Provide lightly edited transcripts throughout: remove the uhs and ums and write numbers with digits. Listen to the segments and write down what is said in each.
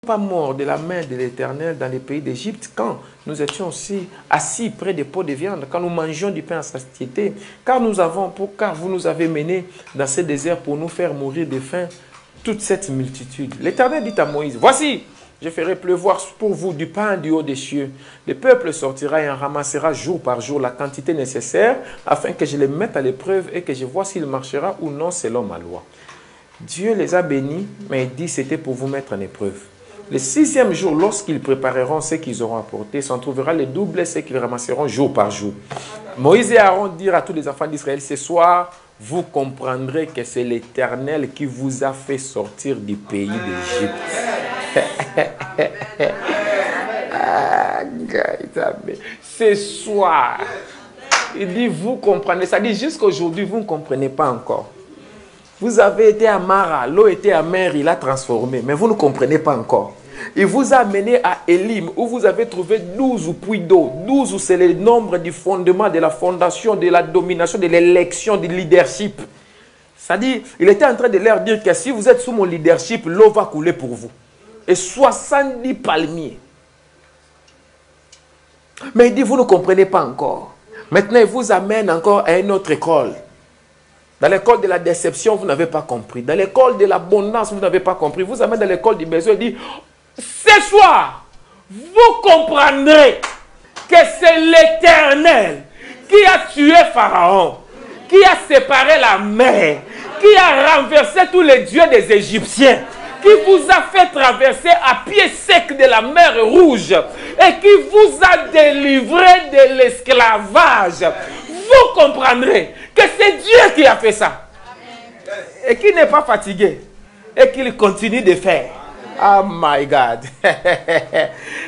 Pas mort de la main de l'Éternel dans les pays d'Égypte quand nous étions aussi assis près des pots de viande, quand nous mangions du pain à satiété, car vous nous avez menés dans ce désert pour nous faire mourir de faim toute cette multitude. L'Éternel dit à Moïse, voici, je ferai pleuvoir pour vous du pain du haut des cieux. Le peuple sortira et en ramassera jour par jour la quantité nécessaire afin que je les mette à l'épreuve et que je vois s'il marchera ou non selon ma loi. Dieu les a bénis, mais il dit c'était pour vous mettre en épreuve. Le 6e jour, lorsqu'ils prépareront ce qu'ils auront apporté, s'en trouvera le double ce qu'ils ramasseront jour par jour. Moïse et Aaron dirent à tous les enfants d'Israël, ce soir, vous comprendrez que c'est l'Éternel qui vous a fait sortir du pays d'Égypte. Ce soir, il dit, vous comprenez. Ça dit, jusqu'aujourd'hui, vous ne comprenez pas encore. Vous avez été à Mara, l'eau était amère, il a transformé, mais vous ne comprenez pas encore. Il vous a amené à Élim, où vous avez trouvé 12 puits d'eau. 12, c'est le nombre du fondement, de la fondation, de la domination, de l'élection, du leadership. C'est-à-dire, il était en train de leur dire que si vous êtes sous mon leadership, l'eau va couler pour vous. Et 70 palmiers. Mais il dit, vous ne comprenez pas encore. Maintenant, il vous amène encore à une autre école. Dans l'école de la déception, vous n'avez pas compris. Dans l'école de l'abondance, vous n'avez pas compris. Vous amène dans l'école du besoin et dit, ce soir, vous comprendrez que c'est l'Éternel qui a tué Pharaon, qui a séparé la mer, qui a renversé tous les dieux des Égyptiens, qui vous a fait traverser à pied sec de la mer Rouge et qui vous a délivré de l'esclavage. Vous comprendrez que c'est Dieu qui a fait ça. Amen. Et qui n'est pas fatigué. Et qu'il continue de faire. Oh my God.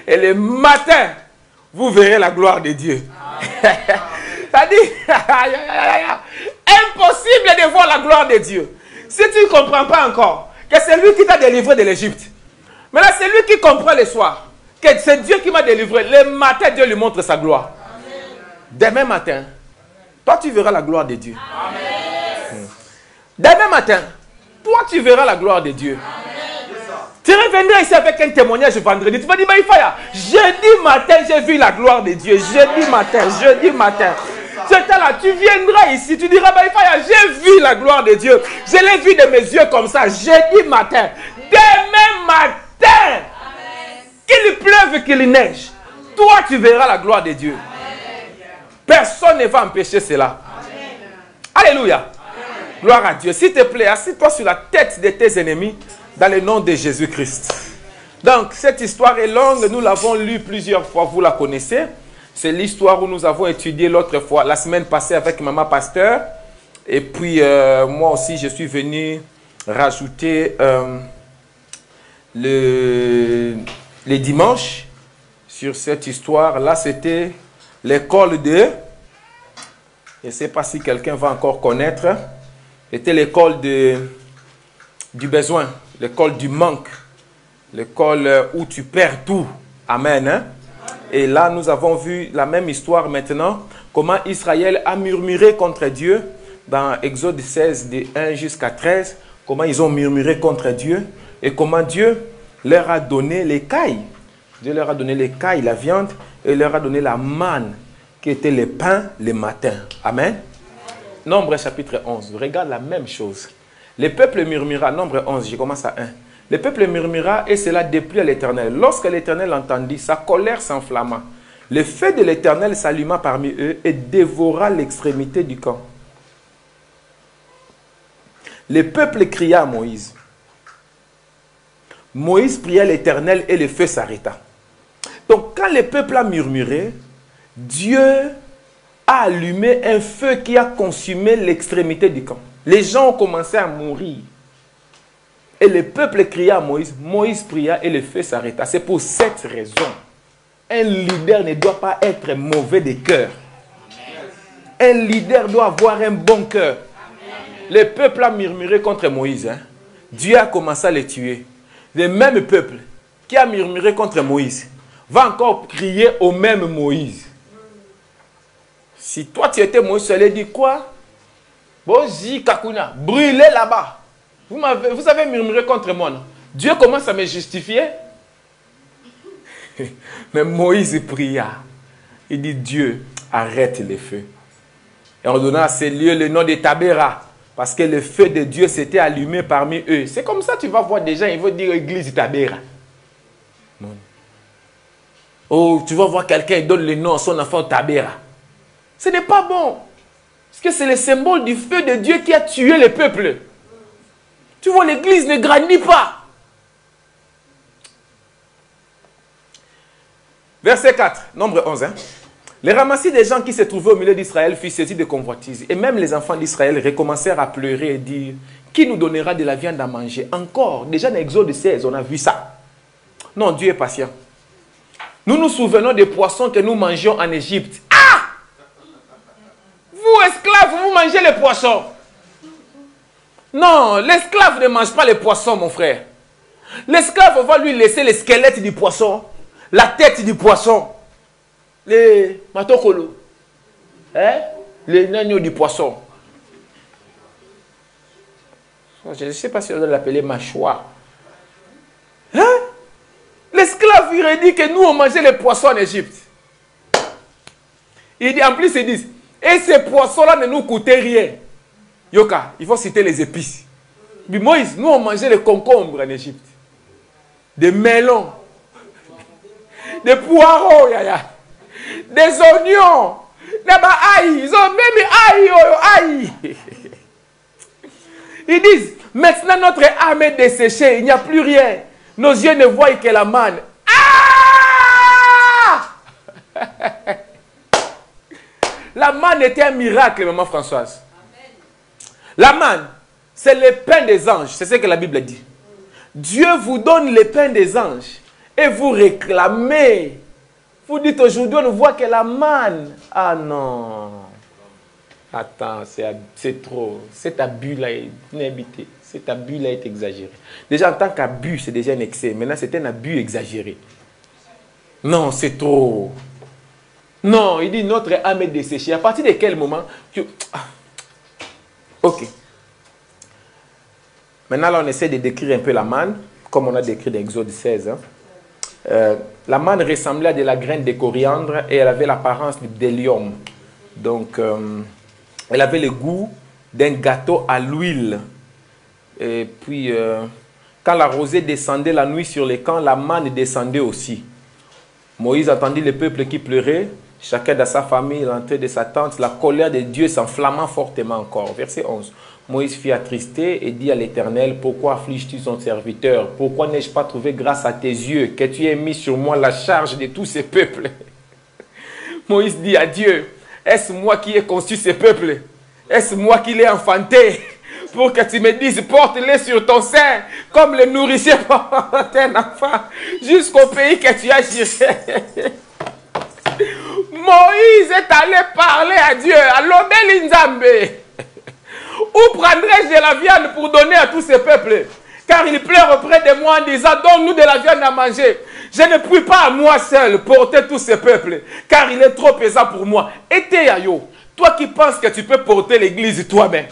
Et le matin, vous verrez la gloire de Dieu. Ça dit, impossible de voir la gloire de Dieu. Si tu ne comprends pas encore que c'est lui qui t'a délivré de l'Égypte. Mais là, c'est lui qui comprend le soir que c'est Dieu qui m'a délivré. Le matin, Dieu lui montre sa gloire. Amen. Demain matin, toi, tu verras la gloire de Dieu. Amen. Demain matin, toi, tu verras la gloire de Dieu. Amen. Tu reviendras ici avec un témoignage vendredi. Tu vas dire, Maïfaya, jeudi matin, j'ai vu la gloire de Dieu. Jeudi matin. C'est là, tu viendras ici, tu diras, Maïfaya, j'ai vu la gloire de Dieu. Je l'ai vu de mes yeux comme ça, jeudi matin. Demain matin, qu'il pleuve, qu'il neige, toi, tu verras la gloire de Dieu. Personne ne va empêcher cela. Amen. Alléluia. Amen. Gloire à Dieu. S'il te plaît, assis-toi sur la tête de tes ennemis dans le nom de Jésus-Christ. Donc, cette histoire est longue. Nous l'avons lue plusieurs fois. Vous la connaissez. C'est l'histoire où nous avons étudié l'autre fois, la semaine passée avec Maman Pasteur. Et puis, moi aussi, je suis venu rajouter le dimanche sur cette histoire. Là, c'était l'école de, je ne sais pas si quelqu'un va encore connaître, c'était l'école du besoin, l'école du manque, l'école où tu perds tout. Amen. Hein? Et là, nous avons vu la même histoire maintenant, comment Israël a murmuré contre Dieu, dans Exode 16, de 1 jusqu'à 13, comment ils ont murmuré contre Dieu, et comment Dieu leur a donné l'écaille. Dieu leur a donné l'écaille, la viande, et leur a donné la manne, qui était le pain le matin. Amen. Nombre chapitre 11. Regarde la même chose. Le peuple murmura, Nombre 11, je commence à 1. Le peuple murmura et cela déplut à l'Éternel. Lorsque l'Éternel entendit, sa colère s'enflamma. Le feu de l'Éternel s'alluma parmi eux et dévora l'extrémité du camp. Le peuple cria à Moïse. Moïse pria l'Éternel et le feu s'arrêta. Donc, quand le peuple a murmuré, Dieu a allumé un feu qui a consumé l'extrémité du camp. Les gens ont commencé à mourir. Et le peuple cria à Moïse. Moïse pria et le feu s'arrêta. C'est pour cette raison. Un leader ne doit pas être mauvais de cœur. Un leader doit avoir un bon cœur. Le peuple a murmuré contre Moïse. Hein. Dieu a commencé à les tuer. Le même peuple qui a murmuré contre Moïse va encore crier au même Moïse. Si toi tu étais Moïse, tu allais dire quoi? Bozi Kakuna, brûlez là-bas. Vous avez murmuré contre moi. Non? Dieu commence à me justifier. Mais Moïse pria. Il dit, Dieu, arrête les feux. Et on donna à ces lieux le nom de Tabéra. Parce que le feu de Dieu s'était allumé parmi eux. C'est comme ça que tu vas voir des gens, ils vont dire église Tabéra. Non. Oh, tu vas voir quelqu'un, il donne le nom à son enfant Tabéra. Ce n'est pas bon. Parce que c'est le symbole du feu de Dieu qui a tué le peuple. Tu vois, l'église ne grandit pas. Verset 4, nombre 11. Les ramassis des gens qui se trouvaient au milieu d'Israël furent saisis de convoitise. Et même les enfants d'Israël recommencèrent à pleurer et dire, qui nous donnera de la viande à manger? Encore, déjà dans Exode 16, on a vu ça. Non, Dieu est patient. Nous nous souvenons des poissons que nous mangions en Égypte. Ah! Vous, esclaves, vous mangez les poissons. Non, l'esclave ne mange pas les poissons, mon frère. L'esclave va lui laisser le squelette du poisson, la tête du poisson, les matokolo, les nagnos du poisson. Je ne sais pas si on doit l'appeler mâchoire. Hein? L'esclave, il dit que nous, on mangeait les poissons en Égypte. Il dit, en plus, ils disent, et ces poissons-là ne nous coûtaient rien. Yoka, il faut citer les épices. Mais Moïse, nous, on mangeait les concombres en Égypte. Des melons. Des poireaux, yaya. Des oignons. Des aïe. Ils ont même aïe. Ils disent, maintenant notre âme est desséchée, il n'y a plus rien. Nos yeux ne voient que la manne. Ah! La manne était un miracle, maman Françoise. La manne, c'est le pain des anges. C'est ce que la Bible dit. Dieu vous donne le pain des anges et vous réclamez. Vous dites aujourd'hui, on ne voit que la manne. Ah non. Attends, c'est trop. Cet abus-là est inhabité. Cet abus-là est exagéré. Déjà, en tant qu'abus, c'est déjà un excès. Maintenant, c'est un abus exagéré. Non, c'est trop. Non, il dit notre âme est desséchée. À partir de quel moment Ok. Maintenant, là, on essaie de décrire un peu la manne, comme on a décrit dans Exode 16. La manne ressemblait à de la graine de coriandre et elle avait l'apparence d'hélium. Donc, elle avait le goût d'un gâteau à l'huile. Et puis, quand la rosée descendait la nuit sur les camps, la manne descendait aussi. Moïse entendit le peuple qui pleurait, chacun dans sa famille, l'entrée de sa tente, la colère de Dieu s'enflamma fortement encore. Verset 11. Moïse fut attristé et dit à l'Éternel, pourquoi affliges-tu son serviteur? Pourquoi n'ai-je pas trouvé grâce à tes yeux que tu aies mis sur moi la charge de tous ces peuples? Moïse dit à Dieu, est-ce moi qui ai conçu ces peuples? Est-ce moi qui l'ai enfanté? Pour que tu me dises, porte-les sur ton sein, comme le nourricier porte un enfant, jusqu'au pays que tu as juré. Moïse est allé parler à Dieu, à l'Obel Nzambe. Où prendrai-je de la viande pour donner à tous ces peuples? Car ils pleurent auprès de moi en disant, donne-nous de la viande à manger. Je ne puis pas à moi seul porter tous ces peuples, car il est trop pesant pour moi. Et Théayo, toi qui penses que tu peux porter l'église toi-même,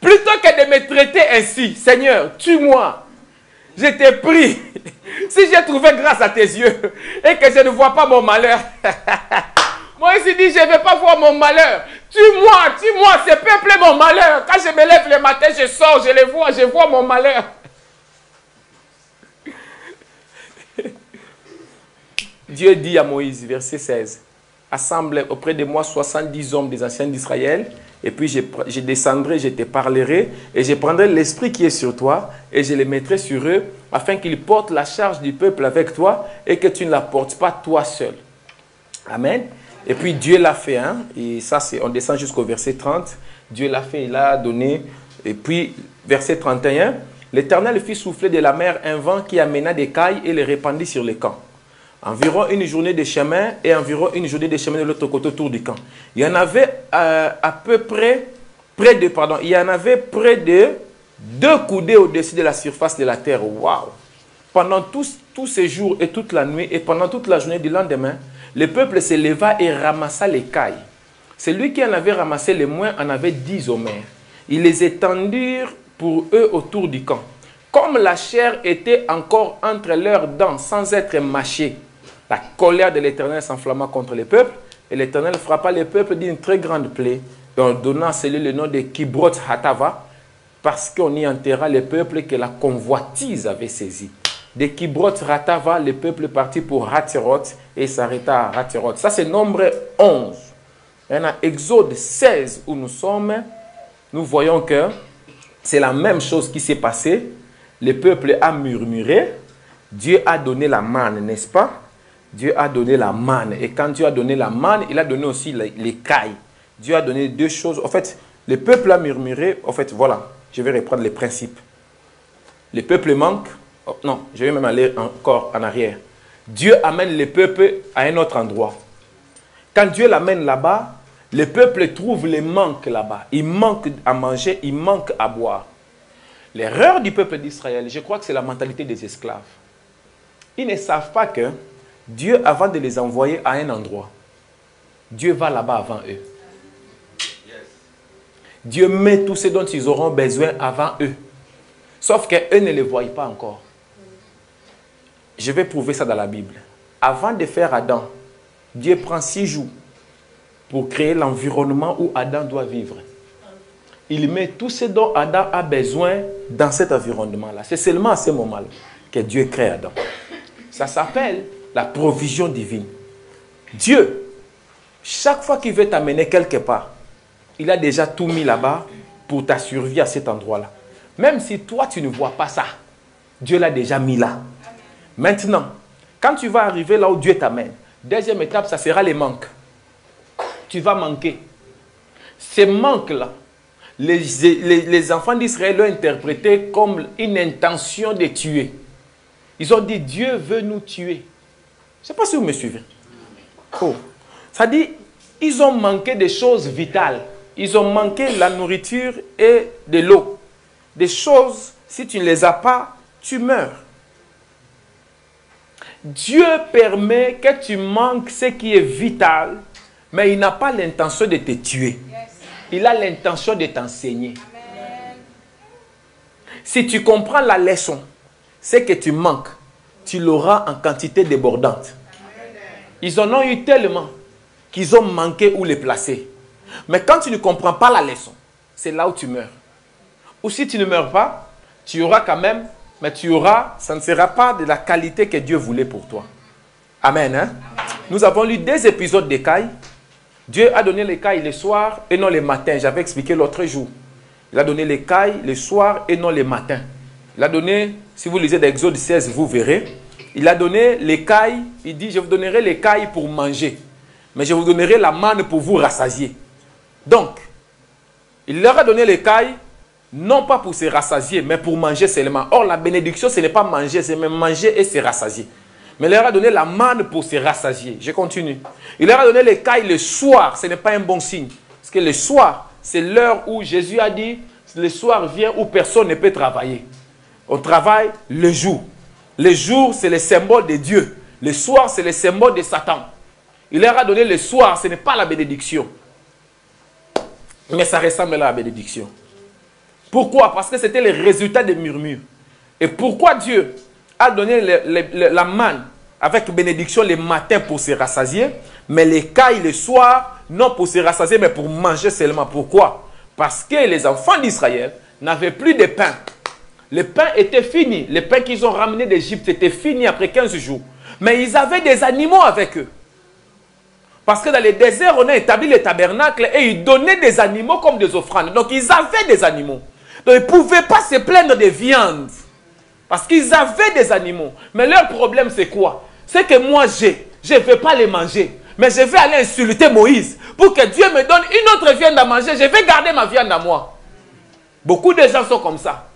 plutôt que de me traiter ainsi, Seigneur, tue-moi. Je t'ai pris. Si j'ai trouvé grâce à tes yeux et que je ne vois pas mon malheur, moi il dit, je ne vais pas voir mon malheur. Tue-moi, ce peuple est mon malheur. Quand je me lève le matin, je sors, je vois mon malheur. Dieu dit à Moïse, verset 16, assemble auprès de moi 70 hommes des anciens d'Israël, et puis je descendrai, je te parlerai, et je prendrai l'esprit qui est sur toi, et je le mettrai sur eux, afin qu'ils portent la charge du peuple avec toi, et que tu ne la portes pas toi seul. Amen. Et puis Dieu l'a fait, hein? Et ça, on descend jusqu'au verset 30. Dieu l'a fait, il a donné. Et puis, verset 31, l'Éternel fit souffler de la mer un vent qui amena des cailles et les répandit sur les camps. Environ une journée de chemin et environ une journée de chemin de l'autre côté autour du camp. Il y en avait il y en avait près de 2 coudées au-dessus de la surface de la terre. Waouh! Pendant tous ces jours et toute la nuit et pendant toute la journée du lendemain, le peuple se leva et ramassa les cailles. Celui qui en avait ramassé les moins en avait 10 homères. Ils les étendirent pour eux autour du camp. Comme la chair était encore entre leurs dents sans être mâchée, la colère de l'Éternel s'enflamma contre les peuples, et l'Éternel frappa les peuples d'une très grande plaie, en donnant à celui le nom de Kibroth Hatava, parce qu'on y enterra les peuples que la convoitise avait saisis. De Kibroth Hatava, le peuple partit pour Hatzeroth et s'arrêta à Hatzeroth. Ça, c'est nombre 11. Il y en a Exode 16 où nous sommes. Nous voyons que c'est la même chose qui s'est passée. Le peuple a murmuré. Dieu a donné la manne, n'est-ce pas? Dieu a donné la manne. Et quand Dieu a donné la manne, il a donné aussi l'écaille. Dieu a donné deux choses. En fait, le peuple a murmuré. En fait, voilà. Je vais reprendre les principes. Le peuple manque. Oh, non, je vais même aller encore en arrière. Dieu amène le peuple à un autre endroit. Quand Dieu l'amène là-bas, le peuple trouve les manques là-bas. Il manque à manger, il manque à boire. L'erreur du peuple d'Israël, je crois que c'est la mentalité des esclaves. Ils ne savent pas que Dieu, avant de les envoyer à un endroit, Dieu va là-bas avant eux. Dieu met tout ce dont ils auront besoin avant eux. Sauf qu'eux ne le voient pas encore. Je vais prouver ça dans la Bible. Avant de faire Adam, Dieu prend 6 jours pour créer l'environnement où Adam doit vivre. Il met tout ce dont Adam a besoin dans cet environnement-là. C'est seulement à ce moment-là que Dieu crée Adam. Ça s'appelle la provision divine. Dieu, chaque fois qu'il veut t'amener quelque part, il a déjà tout mis là-bas pour ta survie à cet endroit-là. Même si toi, tu ne vois pas ça, Dieu l'a déjà mis là. Maintenant, quand tu vas arriver là où Dieu t'amène, deuxième étape, ça sera les manques. Tu vas manquer. Ces manques-là, les enfants d'Israël l'ont interprété comme une intention de tuer. Ils ont dit, Dieu veut nous tuer. Je ne sais pas si vous me suivez. Oh. Ça dit, ils ont manqué des choses vitales. Ils ont manqué la nourriture et de l'eau. Des choses, si tu ne les as pas, tu meurs. Dieu permet que tu manques ce qui est vital, mais il n'a pas l'intention de te tuer. Il a l'intention de t'enseigner. Si tu comprends la leçon, ce que tu manques, tu l'auras en quantité débordante. Ils en ont eu tellement qu'ils ont manqué où les placer. Mais quand tu ne comprends pas la leçon, c'est là où tu meurs. Ou si tu ne meurs pas, tu auras quand même, mais tu auras, ça ne sera pas de la qualité que Dieu voulait pour toi. Amen. Hein? Nous avons lu 2 épisodes d'écailles. Dieu a donné l'écaille le soir et non le matin. J'avais expliqué l'autre jour. Il a donné l'écaille le soir et non le matin. Il a donné, si vous lisez d'Exode 16, vous verrez. Il a donné l'écaille, il dit, je vous donnerai l'écaille pour manger. Mais je vous donnerai la manne pour vous rassasier. Donc, il leur a donné l'écaille, non pas pour se rassasier, mais pour manger seulement. Or, la bénédiction, ce n'est pas manger, c'est même manger et se rassasier. Mais il leur a donné la manne pour se rassasier. Je continue. Il leur a donné l'écaille le soir, ce n'est pas un bon signe. Parce que le soir, c'est l'heure où Jésus a dit, le soir vient où personne ne peut travailler. On travaille le jour. Le jour, c'est le symbole de Dieu. Le soir, c'est le symbole de Satan. Il leur a donné le soir, ce n'est pas la bénédiction. Mais ça ressemble à la bénédiction. Pourquoi? Parce que c'était le résultat des murmures. Et pourquoi Dieu a donné la manne avec bénédiction le matin pour se rassasier, mais l'écaille le soir, non pour se rassasier, mais pour manger seulement. Pourquoi? Parce que les enfants d'Israël n'avaient plus de pain. Le pain était fini. Le pain qu'ils ont ramené d'Égypte était fini après 15 jours. Mais ils avaient des animaux avec eux. Parce que dans les déserts, on a établi le tabernacle et ils donnaient des animaux comme des offrandes. Donc ils avaient des animaux. Donc ils ne pouvaient pas se plaindre de viande. Parce qu'ils avaient des animaux. Mais leur problème c'est quoi? C'est que moi je ne vais pas les manger. Mais je vais aller insulter Moïse. Pour que Dieu me donne une autre viande à manger. Je vais garder ma viande à moi. Beaucoup de gens sont comme ça.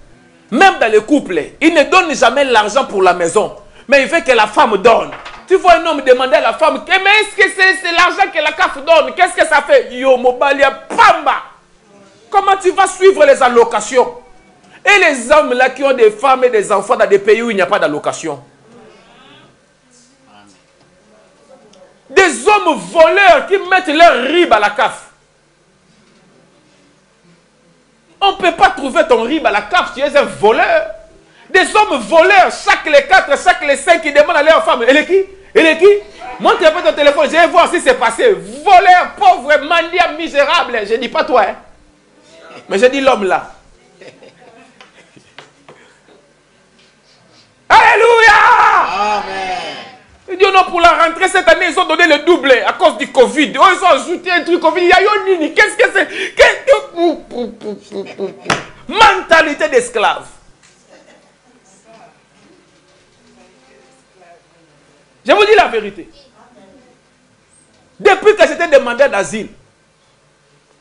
Même dans les couples, ils ne donnent jamais l'argent pour la maison. Mais il veut que la femme donne. Tu vois un homme demander à la femme, mais est-ce que c'est l'argent que la CAF donne? Qu'est-ce que ça fait? Yo, Mobalia, Pamba. Comment tu vas suivre les allocations? Et les hommes là qui ont des femmes et des enfants dans des pays où il n'y a pas d'allocation. Des hommes voleurs qui mettent leur rib à la CAF. On ne peut pas trouver ton rib à la CAF, tu es un voleur. Des hommes voleurs, chaque les 4, chaque les 5 qui demandent à leur femme, elle est qui? Elle est qui? Montre-moi ton téléphone, je vais voir si c'est passé. Voleur, pauvre, mendiant, misérable. Je ne dis pas toi, hein. Mais je dis l'homme là. Alléluia! Amen. Dieu non, pour la rentrée cette année, ils ont donné le double à cause du Covid. Oh, ils ont ajouté un truc Covid. Il y a eu nini. Qu'est-ce que c'est? Mentalité d'esclave. Je vous dis la vérité. Depuis que j'étais demandeur d'asile,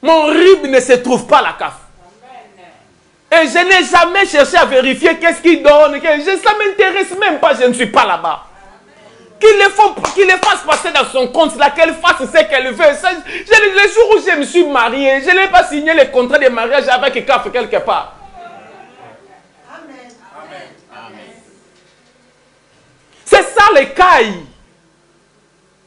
mon RIB ne se trouve pas à la CAF. Et je n'ai jamais cherché à vérifier qu'est-ce qu'ils donnent. Ça ne m'intéresse même pas, je ne suis pas là-bas. Qu'il les fasse passer dans son compte, là, qu'elle fasse ce qu'elle veut. Le jour où je me suis marié, je n'ai pas signé le contrat de mariage avec CAF quelque part. C'est ça les cailles.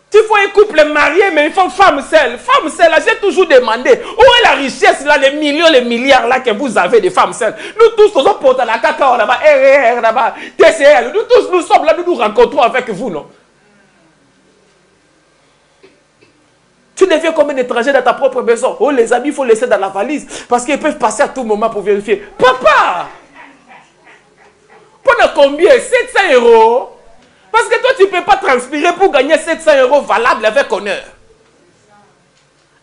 Tu vois un couple marié, mais ils font femme seule. Femme seule, j'ai toujours demandé, où est la richesse, là, les millions, les milliards là, que vous avez de femmes seules? Nous tous, nous sommes portés à la cacao là-bas, RR là-bas, TCL. Nous tous, nous sommes là, nous nous rencontrons avec vous, non? Tu deviens comme un étranger dans ta propre maison. Oh, les amis, il faut laisser dans la valise, parce qu'ils peuvent passer à tout moment pour vérifier. Papa! Pendant combien? 700 €? Parce que toi, tu ne peux pas transpirer pour gagner 700 € valables avec honneur.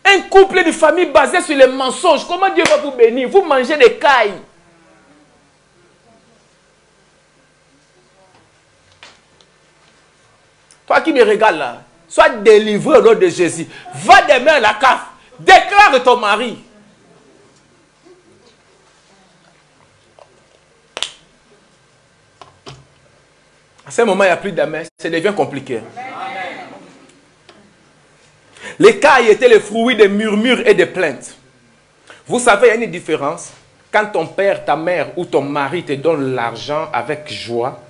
Un couple de famille basé sur les mensonges, comment Dieu va vous bénir? Vous mangez des cailles. Toi qui me regardes là, sois délivré au nom de Jésus. Va demain à la CAF. Déclare ton mari. À ce moment, il n'y a plus d'amis. Ça devient compliqué. Les cailles étaient les fruits des murmures et des plaintes. Vous savez, il y a une différence. Quand ton père, ta mère ou ton mari te donne l'argent avec joie,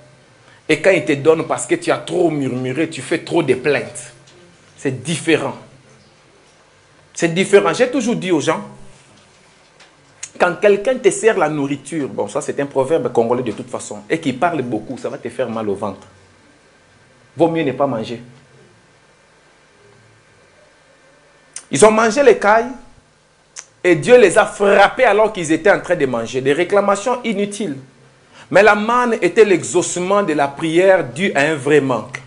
et quand il te donne parce que tu as trop murmuré, tu fais trop de plaintes. C'est différent. C'est différent. J'ai toujours dit aux gens, quand quelqu'un te sert la nourriture, bon, ça c'est un proverbe congolais de toute façon, et qui parle beaucoup, ça va te faire mal au ventre. Vaut mieux ne pas manger. Ils ont mangé les cailles, et Dieu les a frappés alors qu'ils étaient en train de manger. Des réclamations inutiles. Mais la manne était l'exaucement de la prière due à un vrai manque.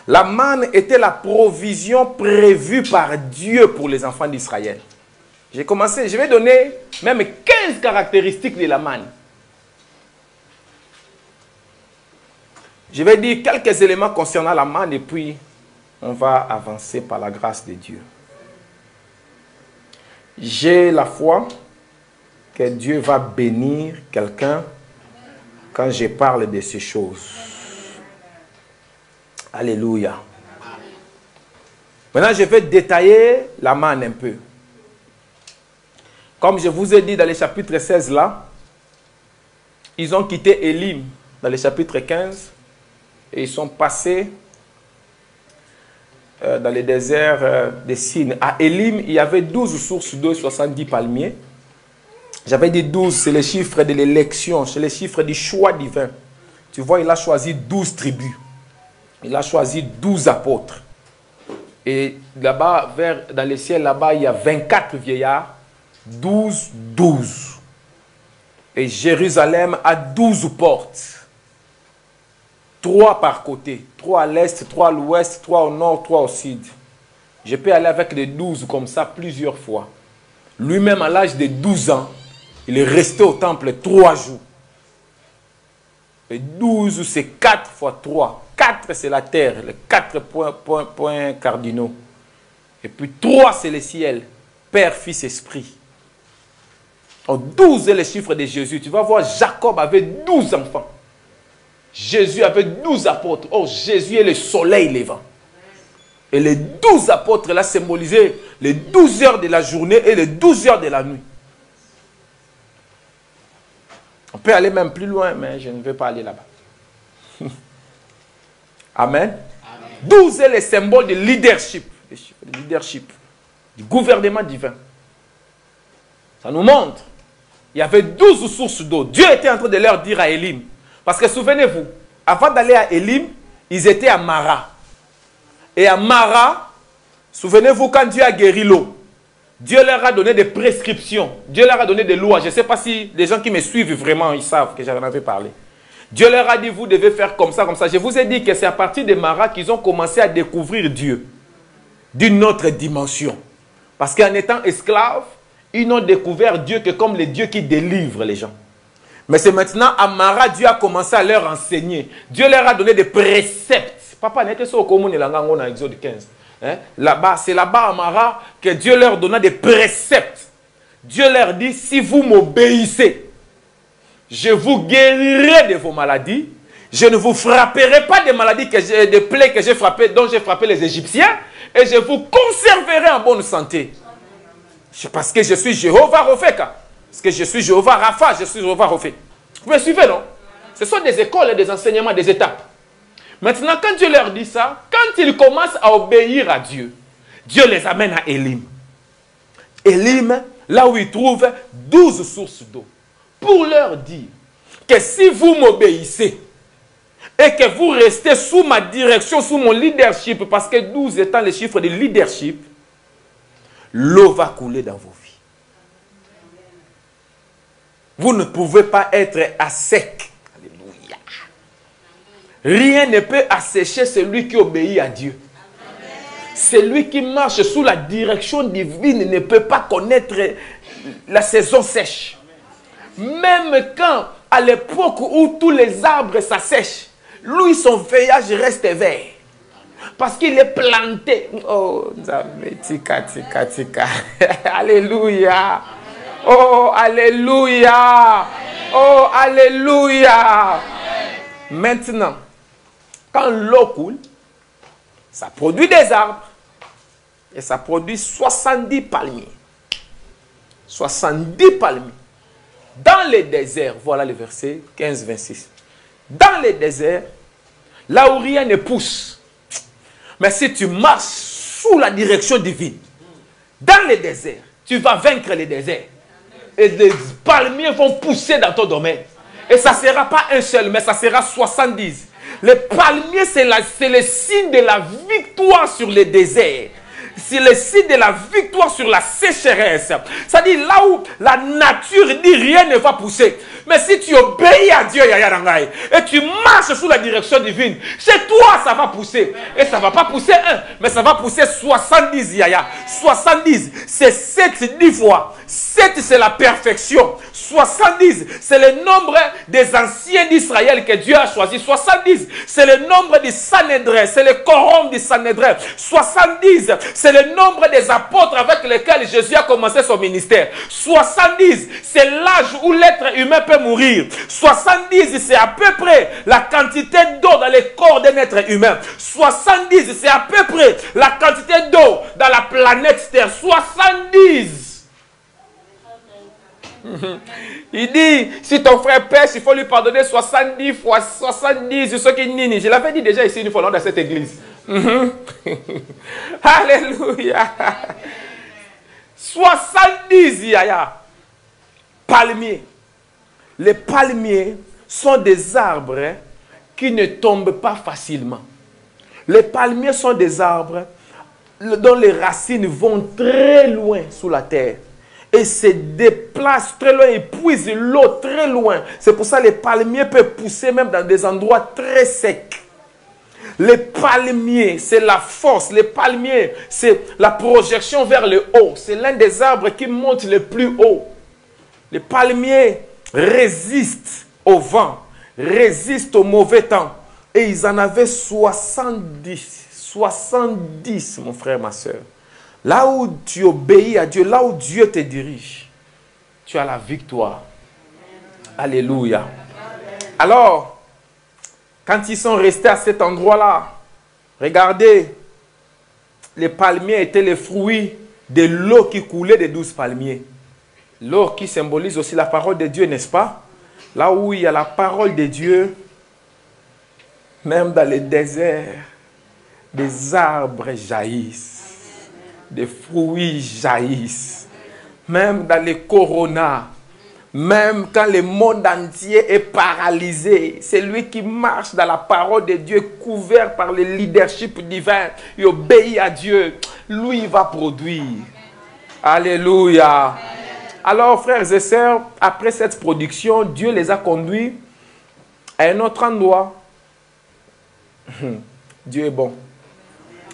La manne était la provision prévue par Dieu pour les enfants d'Israël. J'ai commencé, je vais donner même 15 caractéristiques de la manne. Je vais dire quelques éléments concernant la manne et puis on va avancer par la grâce de Dieu. J'ai la foi que Dieu va bénir quelqu'un quand je parle de ces choses. Alléluia. Maintenant, je vais détailler la manne un peu. Comme je vous ai dit dans le chapitre 16 là, ils ont quitté Élim dans le chapitre 15 et ils sont passés dans le désert de Sin. À Élim, il y avait 12 sources d'eau et 70 palmiers. J'avais dit 12, c'est le chiffre de l'élection, c'est le chiffre du choix divin. Tu vois, il a choisi 12 tribus. Il a choisi 12 apôtres. Et là-bas, dans le ciel, là-bas, il y a 24 vieillards. 12, 12. Et Jérusalem a 12 portes. 3 par côté. 3 à l'est, 3 à l'ouest, 3 au nord, 3 au sud. Je peux aller avec les 12 comme ça plusieurs fois. Lui-même, à l'âge de 12 ans, il est resté au temple 3 jours. Et 12, c'est 4 fois 3. 4, c'est la terre. Les 4 points cardinaux. Et puis 3, c'est le ciel. Père, Fils, Esprit. 12 est le chiffre de Jésus. Tu vas voir, Jacob avait 12 enfants. Jésus avait 12 apôtres. Oh, Jésus est le soleil levant. Et les 12 apôtres, là, symbolisaient les 12 heures de la journée et les 12 heures de la nuit. On peut aller même plus loin, mais je ne vais pas aller là-bas. Amen. 12 est le symbole de leadership. Le leadership. Du gouvernement divin. Ça nous montre. Il y avait 12 sources d'eau. Dieu était en train de leur dire à Élim, Parce que souvenez-vous, avant d'aller à Élim, ils étaient à Mara. Et à Mara, souvenez-vous, quand Dieu a guéri l'eau, Dieu leur a donné des prescriptions. Dieu leur a donné des lois. Je ne sais pas si les gens qui me suivent vraiment, ils savent que j'en avais parlé. Dieu leur a dit, vous devez faire comme ça, comme ça. Je vous ai dit que c'est à partir de Mara qu'ils ont commencé à découvrir Dieu d'une autre dimension. Parce qu'en étant esclaves, ils n'ont découvert Dieu que comme le Dieu qui délivre les gens. Mais c'est maintenant à Mara, Dieu a commencé à leur enseigner. Dieu leur a donné des préceptes. Papa n'était pas au commun dans Exode 15. Hein? Là-bas, c'est là-bas à Mara que Dieu leur donna des préceptes. Dieu leur dit, si vous m'obéissez, je vous guérirai de vos maladies. Je ne vous frapperai pas des maladies, des plaies que j'ai frappées, dont j'ai frappé les Égyptiens. Et je vous conserverai en bonne santé. Parce que je suis Jéhovah Ropheka. Parce que je suis Jéhovah Rapha, je suis Jéhovah Rophé. Vous me suivez, non? Ce sont des écoles, des enseignements, des étapes. Maintenant, quand Dieu leur dit ça, quand ils commencent à obéir à Dieu, Dieu les amène à Élim. Élim, là où ils trouvent 12 sources d'eau. Pour leur dire que si vous m'obéissez et que vous restez sous ma direction, sous mon leadership, parce que 12 étant les chiffres de leadership, l'eau va couler dans vos vies. Vous ne pouvez pas être à sec. Alléluia. Rien ne peut assécher celui qui obéit à Dieu. Celui qui marche sous la direction divine ne peut pas connaître la saison sèche. Même quand, à l'époque où tous les arbres s'assèchent, lui, son feuillage reste vert. Parce qu'il est planté. Oh, tika, tika, tika. Alléluia. Oh, alléluia. Oh, alléluia. Maintenant, quand l'eau coule, ça produit des arbres. Et ça produit 70 palmiers. 70 palmiers. Dans les déserts, voilà le verset 15-26. Dans les déserts, là où rien ne pousse. Mais si tu marches sous la direction divine, dans les déserts, tu vas vaincre les déserts. Et les palmiers vont pousser dans ton domaine. Et ça ne sera pas un seul, mais ça sera 70. Les palmiers, c'est le signe de la victoire sur les déserts. C'est le signe de la victoire sur la sécheresse. C'est-à-dire là où la nature dit rien ne va pousser. Mais si tu obéis à Dieu, et tu marches sous la direction divine, chez toi, ça va pousser. Et ça ne va pas pousser un, mais ça va pousser 70, Yaya. 70, c'est 7 10 fois. 7, c'est la perfection. 70, c'est le nombre des anciens d'Israël que Dieu a choisi. 70, c'est le nombre du Sanhédrin. C'est le quorum du Sanhédrin. 70, c'est le nombre des apôtres avec lesquels Jésus a commencé son ministère. 70, c'est l'âge où l'être humain peut mourir. 70, c'est à peu près la quantité d'eau dans le corps d'un être humain. 70, c'est à peu près la quantité d'eau dans la planète Terre. 70. Il dit, si ton frère pêche, il faut lui pardonner 70 fois 70. Je l'avais dit déjà ici une fois dans cette église. Alléluia. 70 yaya. Palmiers. Les palmiers sont des arbres qui ne tombent pas facilement. Les palmiers sont des arbres dont les racines vont très loin sous la terre. Et se déplacent très loin, ils puisent l'eau très loin. C'est pour ça que les palmiers peuvent pousser même dans des endroits très secs. Les palmiers, c'est la force. Les palmiers, c'est la projection vers le haut. C'est l'un des arbres qui monte le plus haut. Les palmiers résistent au vent, résistent au mauvais temps. Et ils en avaient 70. 70, mon frère, ma soeur. Là où tu obéis à Dieu, là où Dieu te dirige, tu as la victoire. Alléluia. Alors, quand ils sont restés à cet endroit-là, regardez, les palmiers étaient les fruits de l'eau qui coulait des 12 palmiers. L'eau qui symbolise aussi la parole de Dieu, n'est-ce pas? Là où il y a la parole de Dieu, même dans les déserts, des arbres jaillissent. Des fruits jaillissent. Même dans les coronas, Même quand le monde entier est paralysé, c'est lui qui marche dans la parole de Dieu, couvert par le leadership divin. Il obéit à Dieu. Lui, il va produire. Alléluia. Alors, frères et sœurs, après cette production, Dieu les a conduits à un autre endroit. Dieu est bon.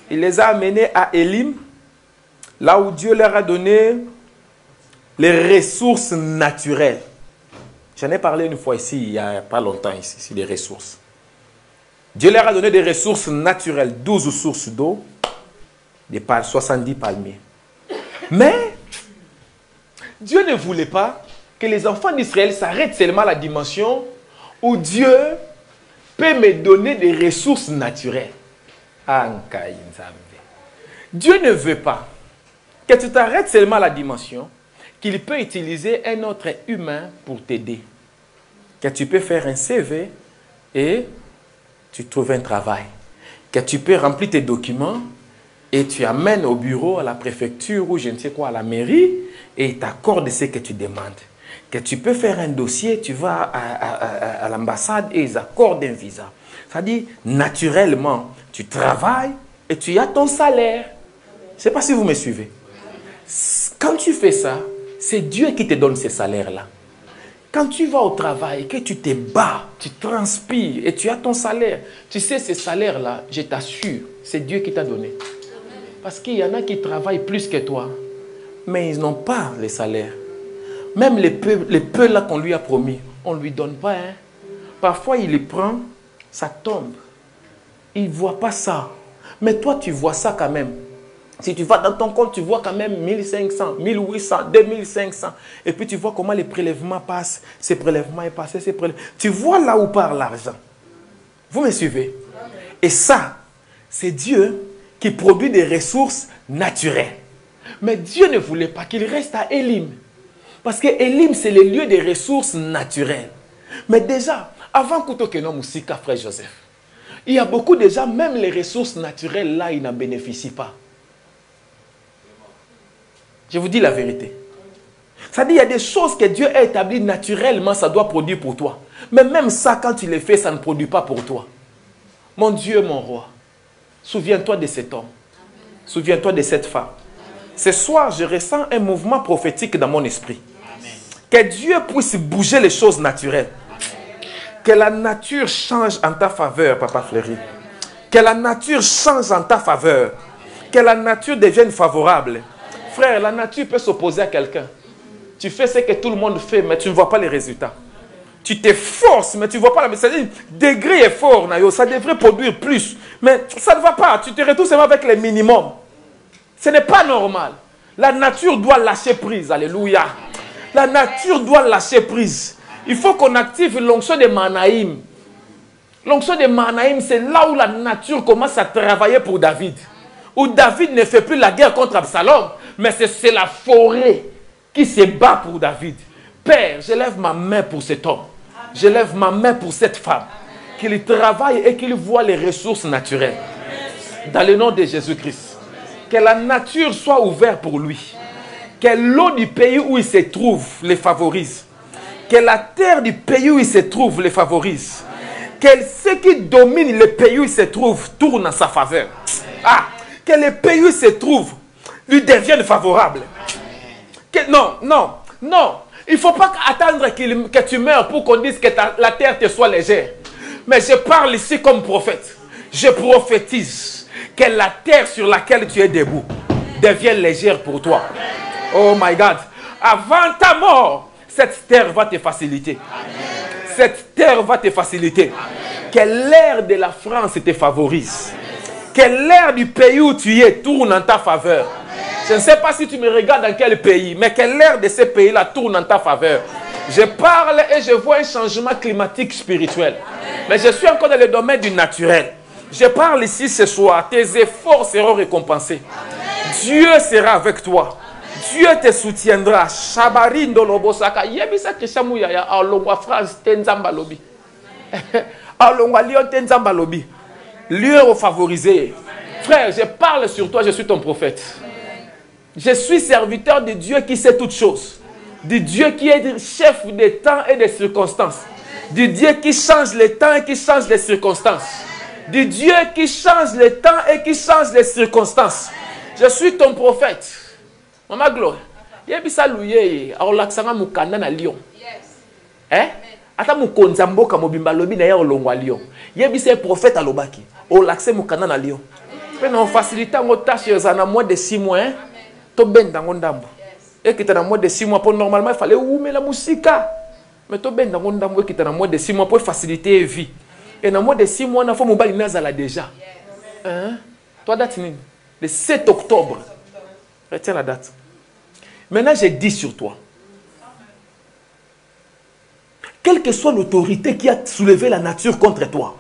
Il les a amenés à Élim, là où Dieu leur a donné les ressources naturelles. J'en ai parlé une fois ici, il n'y a pas longtemps ici, des ressources. Dieu leur a donné des ressources naturelles, 12 sources d'eau, 70 palmiers. Mais Dieu ne voulait pas que les enfants d'Israël s'arrêtent seulement à la dimension où Dieu peut me donner des ressources naturelles. Dieu ne veut pas que tu t'arrêtes seulement à la dimension qu'il peut utiliser un autre humain pour t'aider. Que tu peux faire un CV et tu trouves un travail. Que tu peux remplir tes documents et tu amènes au bureau, à la préfecture ou je ne sais quoi, à la mairie et ils t'accordent ce que tu demandes. Que tu peux faire un dossier, tu vas à l'ambassade et ils accordent un visa. C'est-à-dire, naturellement, tu travailles et tu as ton salaire. Je ne sais pas si vous me suivez. Quand tu fais ça, c'est Dieu qui te donne ces salaires-là. Quand tu vas au travail et que tu te bats, tu transpires et tu as ton salaire, tu sais, ces salaires-là, je t'assure, c'est Dieu qui t'a donné. Parce qu'il y en a qui travaillent plus que toi, mais ils n'ont pas les salaires. Même les peu là qu'on lui a promis, on ne lui donne pas. Hein. Parfois, il les prend, ça tombe. Il ne voit pas ça. Mais toi, tu vois ça quand même. Si tu vas dans ton compte, tu vois quand même 1500, 1800, 2500. Et puis tu vois comment les prélèvements passent. Ces prélèvements est passé, ces prélèvements. Tu vois là où part l'argent. Vous me suivez? Et ça, c'est Dieu qui produit des ressources naturelles. Mais Dieu ne voulait pas qu'il reste à Élim. Parce que Élim, c'est le lieu des ressources naturelles. Mais déjà, avant Koutokenom Moussika, frère Joseph, il y a beaucoup déjà, même les ressources naturelles, là, ils n'en bénéficient pas. Je vous dis la vérité. C'est-à-dire, il y a des choses que Dieu a établies naturellement, ça doit produire pour toi. Mais même ça, quand tu les fais, ça ne produit pas pour toi. Mon Dieu, mon roi, souviens-toi de cet homme. Souviens-toi de cette femme. Ce soir, je ressens un mouvement prophétique dans mon esprit. Amen. Que Dieu puisse bouger les choses naturelles. Amen. Que la nature change en ta faveur, Papa Fleury. Que la nature change en ta faveur. Que la nature devienne favorable. Frère, la nature peut s'opposer à quelqu'un. Tu fais ce que tout le monde fait, mais tu ne vois pas les résultats. Tu t'efforces, mais tu ne vois pas la... C'est-à-dire, degré est fort, ça devrait produire plus. Mais ça ne va pas. Tu te retrouves seulement avec les minimums. Ce n'est pas normal. La nature doit lâcher prise. Alléluia. La nature doit lâcher prise. Il faut qu'on active l'onction de Manaïm. L'onction de Manaïm, c'est là où la nature commence à travailler pour David. Où David ne fait plus la guerre contre Absalom. Mais c'est la forêt qui se bat pour David. Père, je lève ma main pour cet homme. Je lève ma main pour cette femme. Qu'il travaille et qu'il voit les ressources naturelles. Dans le nom de Jésus-Christ. Que la nature soit ouverte pour lui. Que l'eau du pays où il se trouve les favorise. Que la terre du pays où il se trouve les favorise. Que ce qui domine le pays où il se trouve tourne en sa faveur. Ah, que le pays où il se trouve lui devienne favorable. Que, non. Il ne faut pas attendre que tu meurs pour qu'on dise que la terre te soit légère. Mais je parle ici comme prophète. Je prophétise que la terre sur laquelle tu es debout devienne légère pour toi. Oh my God. Avant ta mort, cette terre va te faciliter. Cette terre va te faciliter. Que l'air de la France te favorise. Que l'air du pays où tu es tourne en ta faveur. Je ne sais pas si tu me regardes dans quel pays, mais que l'air de ce pays-là tourne en ta faveur. Je parle et je vois un changement climatique spirituel. Mais je suis encore dans le domaine du naturel. Je parle ici ce soir. Tes efforts seront récompensés. Dieu sera avec toi. Dieu te soutiendra. Shabarindo lobosaka. Yebisa kishamuya ya alongwa phrase tenzamba lobi. Alongwa lion tenzamba lobi. Lieu favorisé. Frère, je parle sur toi, je suis ton prophète. Je suis serviteur de Dieu qui sait toutes choses. Du Dieu qui est chef des temps et des circonstances. Du Dieu qui change les temps et qui change les circonstances. Du Dieu qui change les temps et qui change les circonstances. Je suis ton prophète. Maman Gloire. Yebisa louye aolaksanga mukanda na lion. Ata mukonza mboka mobimba lobi na ya olongwa lion. Yebisa prophète alobaki. Olakse mukanda na lion. Pe na faciliter ngo tâche za moins de 6 mois to benda ngo ndambo. Et qui dans moins de 6 mois pour normalement il fallait oumer la musique. Mais to benda ngo ndambo qui dans moins de 6 mois pour faciliter la vie. Et dans moins de 6 mois na faut mobali nazala déjà. Hein? Toi date nini? Le 7 octobre. Retiens la date. Maintenant, j'ai dit sur toi. Quelle que soit l'autorité qui a soulevé la nature contre toi,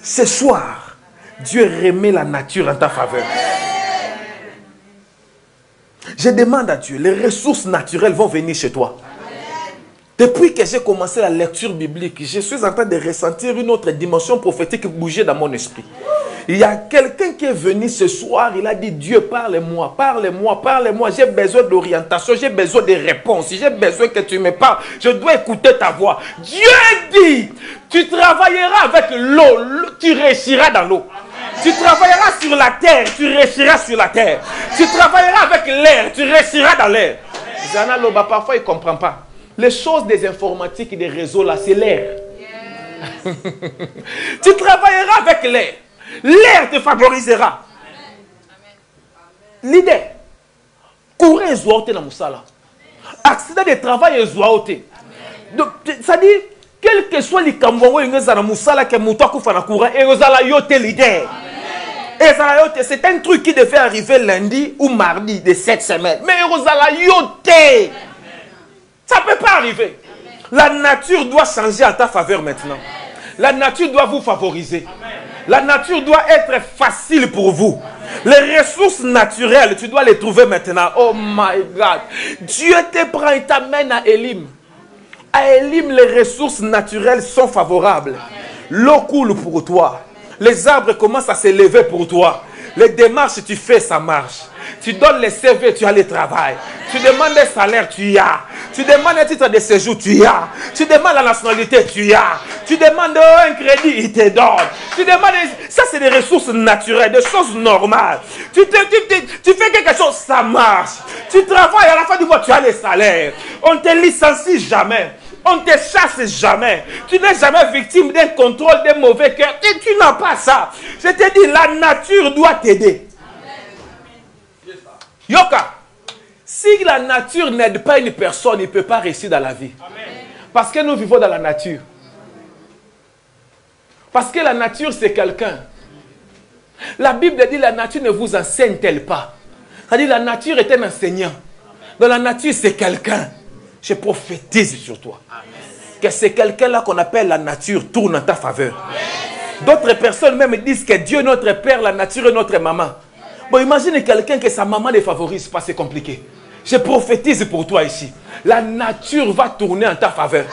ce soir, Dieu remet la nature en ta faveur. Je demande à Dieu, les ressources naturelles vont venir chez toi. Depuis que j'ai commencé la lecture biblique, je suis en train de ressentir une autre dimension prophétique bouger dans mon esprit. Il y a quelqu'un qui est venu ce soir, il a dit, Dieu, parle-moi, parle-moi, parle-moi. J'ai besoin d'orientation, j'ai besoin de réponses. J'ai besoin que tu me parles. Je dois écouter ta voix. Dieu dit, tu travailleras avec l'eau, tu réussiras dans l'eau. Tu travailleras sur la terre, tu réussiras sur la terre. Tu travailleras avec l'air, tu réussiras dans l'air. Zana Loba, parfois il ne comprend pas. Les choses des informatiques et des réseaux là, c'est l'air. Tu travailleras avec l'air. L'air te favorisera. L'idée. Courir et zouaote dans Moussala. Accident de travail et zouaote. Ça dit, quel que soit les Cambouans, ils ont Moussala qui moutoua koufana courant et ils ont yote l'idée. C'est un truc qui devait arriver lundi ou mardi de cette semaine. Mais ils ont yote. Ça ne peut pas arriver. La nature doit changer en ta faveur maintenant. La nature doit vous favoriser. La nature doit être facile pour vous. Les ressources naturelles, tu dois les trouver maintenant. Oh my God. Dieu te prend et t'amène à Élim. À Élim, les ressources naturelles sont favorables. L'eau coule pour toi. Les arbres commencent à s'élever pour toi. Les démarches, tu fais, ça marche. Tu donnes les CV, tu as le travail. Tu demandes un salaire, tu y as. Tu demandes un titre de séjour, tu y as. Tu demandes la nationalité, tu y as. Tu demandes un crédit, il te donne. Tu demandes... Ça, c'est des ressources naturelles, des choses normales. Tu fais quelque chose, ça marche. Tu travailles, à la fin du mois, tu as les salaires. On ne te licencie jamais. On ne te chasse jamais. Tu n'es jamais victime d'un contrôle, d'un mauvais cœur. Tu n'as pas ça. Je te dis, la nature doit t'aider. Yoka, si la nature n'aide pas une personne, il ne peut pas réussir dans la vie. Parce que nous vivons dans la nature. Parce que la nature, c'est quelqu'un. La Bible dit, la nature ne vous enseigne-t-elle pas? C'est-à-dire, la nature est un enseignant. Dans la nature, c'est quelqu'un. Je prophétise sur toi. Que c'est quelqu'un-là qu'on appelle la nature tourne en ta faveur. D'autres personnes même disent que Dieu est notre Père, la nature est notre maman. Bon, imagine quelqu'un que sa maman ne favorise pas, c'est compliqué. Je prophétise pour toi ici. La nature va tourner en ta faveur.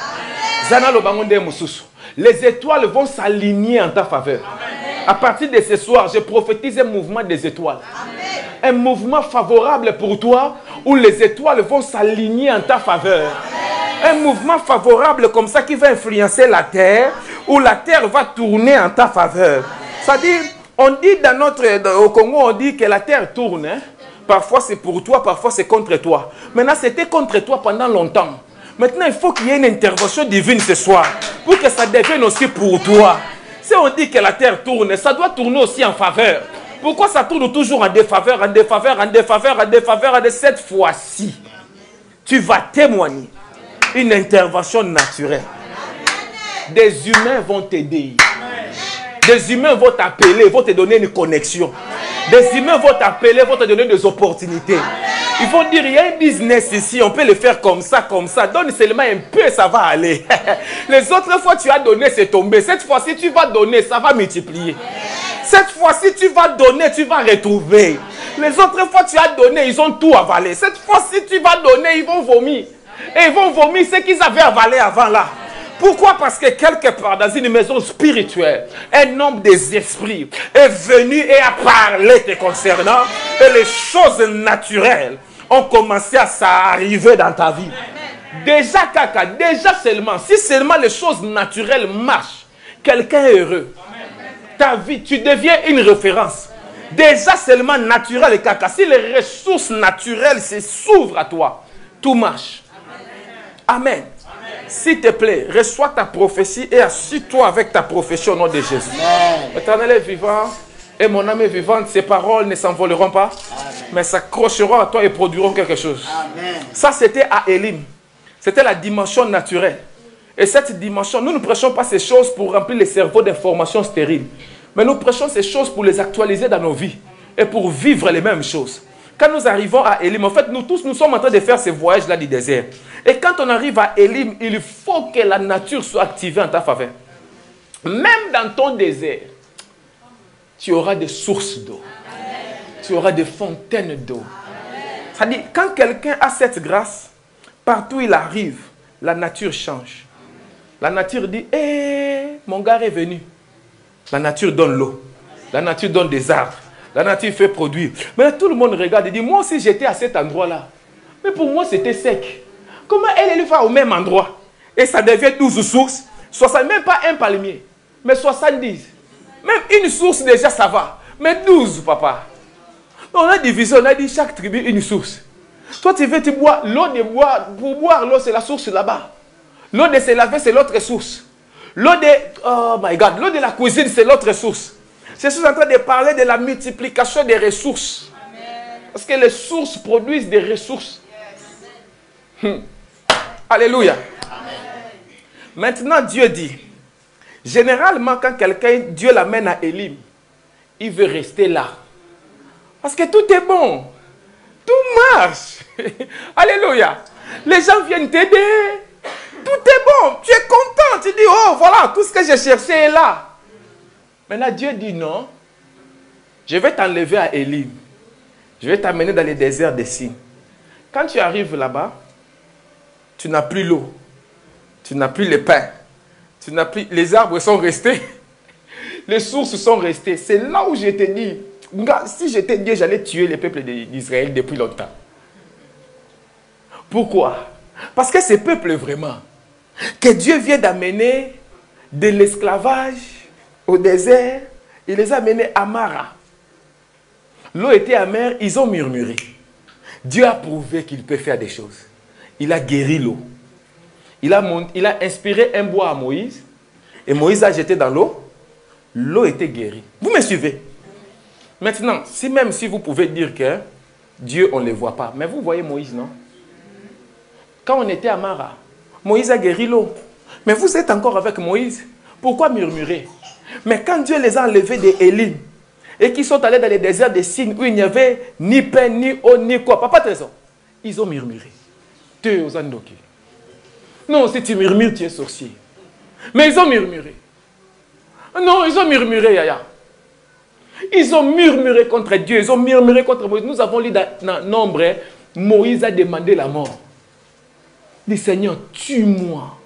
Zana lo bangonde mususu. Les étoiles vont s'aligner en ta faveur. À partir de ce soir, je prophétise un mouvement des étoiles. Un mouvement favorable pour toi où les étoiles vont s'aligner en ta faveur. Un mouvement favorable comme ça qui va influencer la terre où la terre va tourner en ta faveur. C'est-à-dire, on dit au Congo, on dit que la terre tourne. Hein? Parfois c'est pour toi, parfois c'est contre toi. Maintenant, c'était contre toi pendant longtemps. Maintenant, il faut qu'il y ait une intervention divine ce soir pour que ça devienne aussi pour toi. Si on dit que la terre tourne, ça doit tourner aussi en faveur. Pourquoi ça tourne toujours en défaveur, en défaveur, en défaveur, en défaveur? De cette fois-ci, tu vas témoigner une intervention naturelle. Des humains vont t'aider. Des humains vont t'appeler, vont te donner une connexion. Des humains vont t'appeler, vont te donner des opportunités. Ils vont dire, il y a un business ici, on peut le faire comme ça. Donne seulement un peu, ça va aller. Les autres fois, tu as donné, c'est tombé. Cette fois-ci, tu vas donner, ça va multiplier. Cette fois-ci, tu vas donner, tu vas retrouver. Les autres fois, tu as donné, ils ont tout avalé. Cette fois-ci, tu vas donner, ils vont vomir. Et ils vont vomir ce qu'ils avaient avalé avant là. Pourquoi? Parce que quelque part dans une maison spirituelle, un homme des esprits est venu et a parlé te concernant. Et les choses naturelles ont commencé à s'arriver dans ta vie. Déjà, Kaka, déjà seulement, si seulement les choses naturelles marchent, quelqu'un est heureux. Ta vie, tu deviens une référence. Déjà seulement naturel, Kaka. Si les ressources naturelles s'ouvrent à toi, tout marche. Amen. S'il te plaît, reçois ta prophétie et assis-toi avec ta profession au nom de Jésus. L'Éternel est vivant et mon âme est vivante. Ces paroles ne s'envoleront pas, mais s'accrocheront à toi et produiront quelque chose. Amen. Ça, c'était à Élim. C'était la dimension naturelle. Et cette dimension, nous ne prêchons pas ces choses pour remplir les cerveaux d'informations stériles. Mais nous prêchons ces choses pour les actualiser dans nos vies et pour vivre les mêmes choses. Quand nous arrivons à Élim, en fait, nous tous, nous sommes en train de faire ces voyages-là du désert. Et quand on arrive à Élim, il faut que la nature soit activée en ta faveur. Même dans ton désert, tu auras des sources d'eau. Tu auras des fontaines d'eau. C'est-à-dire, quand quelqu'un a cette grâce, partout où il arrive, la nature change. La nature dit, hé, mon gars est venu. La nature donne l'eau. La nature donne des arbres. La nature fait produire. Mais tout le monde regarde et dit, moi aussi j'étais à cet endroit-là. Mais pour moi c'était sec. Comment elle va au même endroit? Et ça devient 12 sources. 60, même pas un palmier. Mais 70. Même une source déjà ça va. Mais 12 papa. On a divisé, on a dit chaque tribu une source. Toi tu veux tu bois l'eau de boire. Pour boire l'eau c'est la source là-bas. L'eau de se laver c'est l'autre source. L'eau de, oh my God, l'eau de la cuisine, c'est l'autre source. Je suis en train de parler de la multiplication des ressources. Amen. Parce que les sources produisent des ressources. Yes. Alléluia. Amen. Maintenant, Dieu dit, généralement, quand quelqu'un, Dieu l'amène à Élim, il veut rester là. Parce que tout est bon. Tout marche. Alléluia. Les gens viennent t'aider. Tout est bon, tu es content, tu dis, oh voilà, tout ce que j'ai cherché est là. Maintenant Dieu dit non, je vais t'enlever à Élim, je vais t'amener dans les déserts des signes. Quand tu arrives là-bas, tu n'as plus l'eau, tu n'as plus les pains, tu n'as plus, les arbres sont restés, les sources sont restées. C'est là où je te dis, si j'étais Dieu, j'allais tuer les peuples d'Israël depuis longtemps. Pourquoi? Parce que ces peuples vraiment, que Dieu vient d'amener de l'esclavage au désert, il les a amenés à Mara. L'eau était amère, ils ont murmuré. Dieu a prouvé qu'il peut faire des choses. Il a guéri l'eau. Il a inspiré un bois à Moïse. Et Moïse a jeté dans l'eau. L'eau était guérie. Vous me suivez? Maintenant, même si vous pouvez dire que Dieu, on ne le voit pas. Mais vous voyez Moïse, non? Quand on était à Mara, Moïse a guéri l'eau. Mais vous êtes encore avec Moïse. Pourquoi murmurer? Mais quand Dieu les a enlevés des Élim et qu'ils sont allés dans les déserts des signes où il n'y avait ni pain, ni eau, ni quoi. Papa Trésor, ils ont murmuré. Non, si tu murmures, tu es sorcier. Mais ils ont murmuré. Non, ils ont murmuré, Yaya. Ils ont murmuré contre Dieu. Ils ont murmuré contre Moïse. Nous avons lu dans Nombre, Moïse a demandé la mort. Il dit, Seigneur, tue-moi.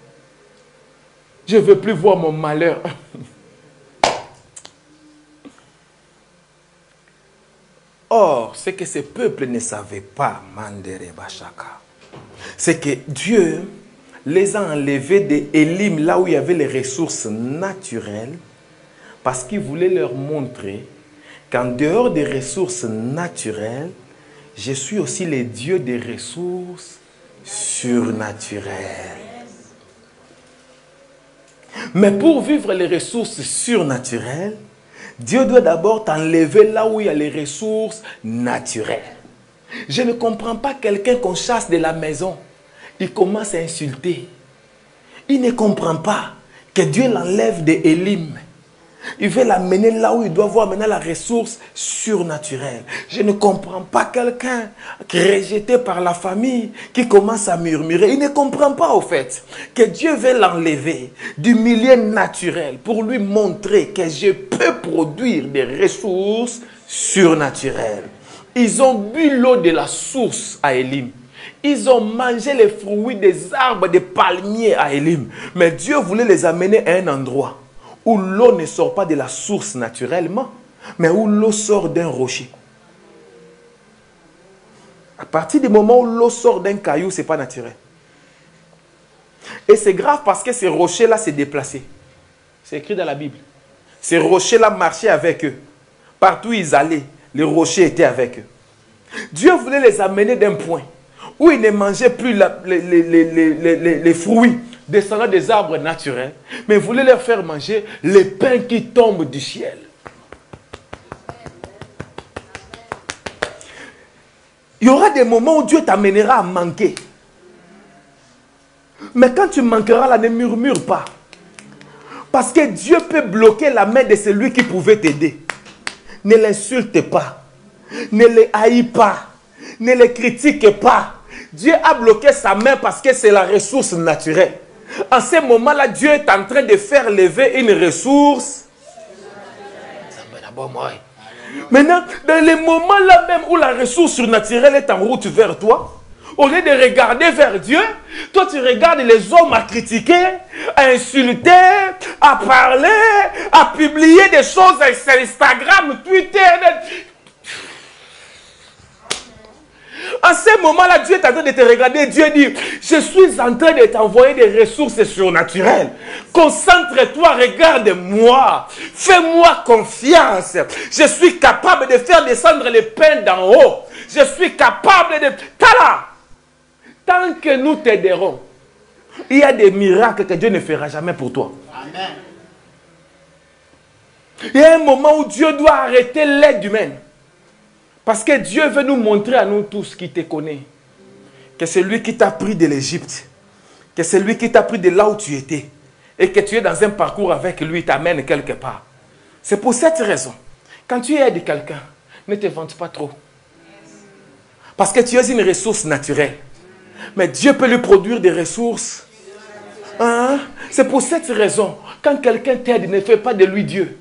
Je ne veux plus voir mon malheur. Or, ce que ce peuple ne savait pas, Mandere Bachaka, c'est que Dieu les a enlevés d'Élim, là où il y avait les ressources naturelles, parce qu'il voulait leur montrer qu'en dehors des ressources naturelles, je suis aussi le Dieu des ressources surnaturelles. Mais pour vivre les ressources surnaturelles, Dieu doit d'abord t'enlever là où il y a les ressources naturelles. Je ne comprends pas quelqu'un qu'on chasse de la maison. Il commence à insulter. Il ne comprend pas que Dieu l'enlève de Élim. Il veut l'amener là où il doit voir maintenant la ressource surnaturelle. Je ne comprends pas quelqu'un rejeté par la famille qui commence à murmurer. Il ne comprend pas au fait que Dieu veut l'enlever du milieu naturel pour lui montrer que je peux produire des ressources surnaturelles. Ils ont bu l'eau de la source à Élim. Ils ont mangé les fruits des arbres des palmiers à Élim. Mais Dieu voulait les amener à un endroit où l'eau ne sort pas de la source naturellement, mais où l'eau sort d'un rocher. À partir du moment où l'eau sort d'un caillou, ce n'est pas naturel. Et c'est grave parce que ces rochers-là s'est déplacé. C'est écrit dans la Bible. Ces rochers-là marchaient avec eux. Partout où ils allaient, les rochers étaient avec eux. Dieu voulait les amener d'un point où ils ne mangeaient plus les fruits descendant des arbres naturels, mais il voulait leur faire manger les pains qui tombent du ciel. Il y aura des moments où Dieu t'amènera à manquer. Mais quand tu manqueras là, ne murmure pas. Parce que Dieu peut bloquer la main de celui qui pouvait t'aider. Ne l'insulte pas. Ne les haïs pas. Ne les critique pas. Dieu a bloqué sa main parce que c'est la ressource naturelle. En ce moment-là, Dieu est en train de faire lever une ressource. Maintenant, dans les moments-là même où la ressource surnaturelle est en route vers toi, au lieu de regarder vers Dieu, toi tu regardes les hommes à critiquer, à insulter, à parler, à publier des choses sur Instagram, Twitter. En ce moment-là, Dieu est en train de te regarder. Dieu dit, je suis en train de t'envoyer des ressources surnaturelles. Concentre-toi, regarde-moi. Fais-moi confiance. Je suis capable de faire descendre les pains d'en haut. Je suis capable de... Tala! Tant que nous t'aiderons, il y a des miracles que Dieu ne fera jamais pour toi. Amen. Il y a un moment où Dieu doit arrêter l'aide humaine. Parce que Dieu veut nous montrer à nous tous qui te connaît que c'est lui qui t'a pris de l'Égypte, que c'est lui qui t'a pris de là où tu étais et que tu es dans un parcours avec lui, t'amène quelque part. C'est pour cette raison, quand tu aides quelqu'un, ne te vante pas trop. Parce que tu es une ressource naturelle. Mais Dieu peut lui produire des ressources. Hein? C'est pour cette raison, quand quelqu'un t'aide, ne fais pas de lui Dieu.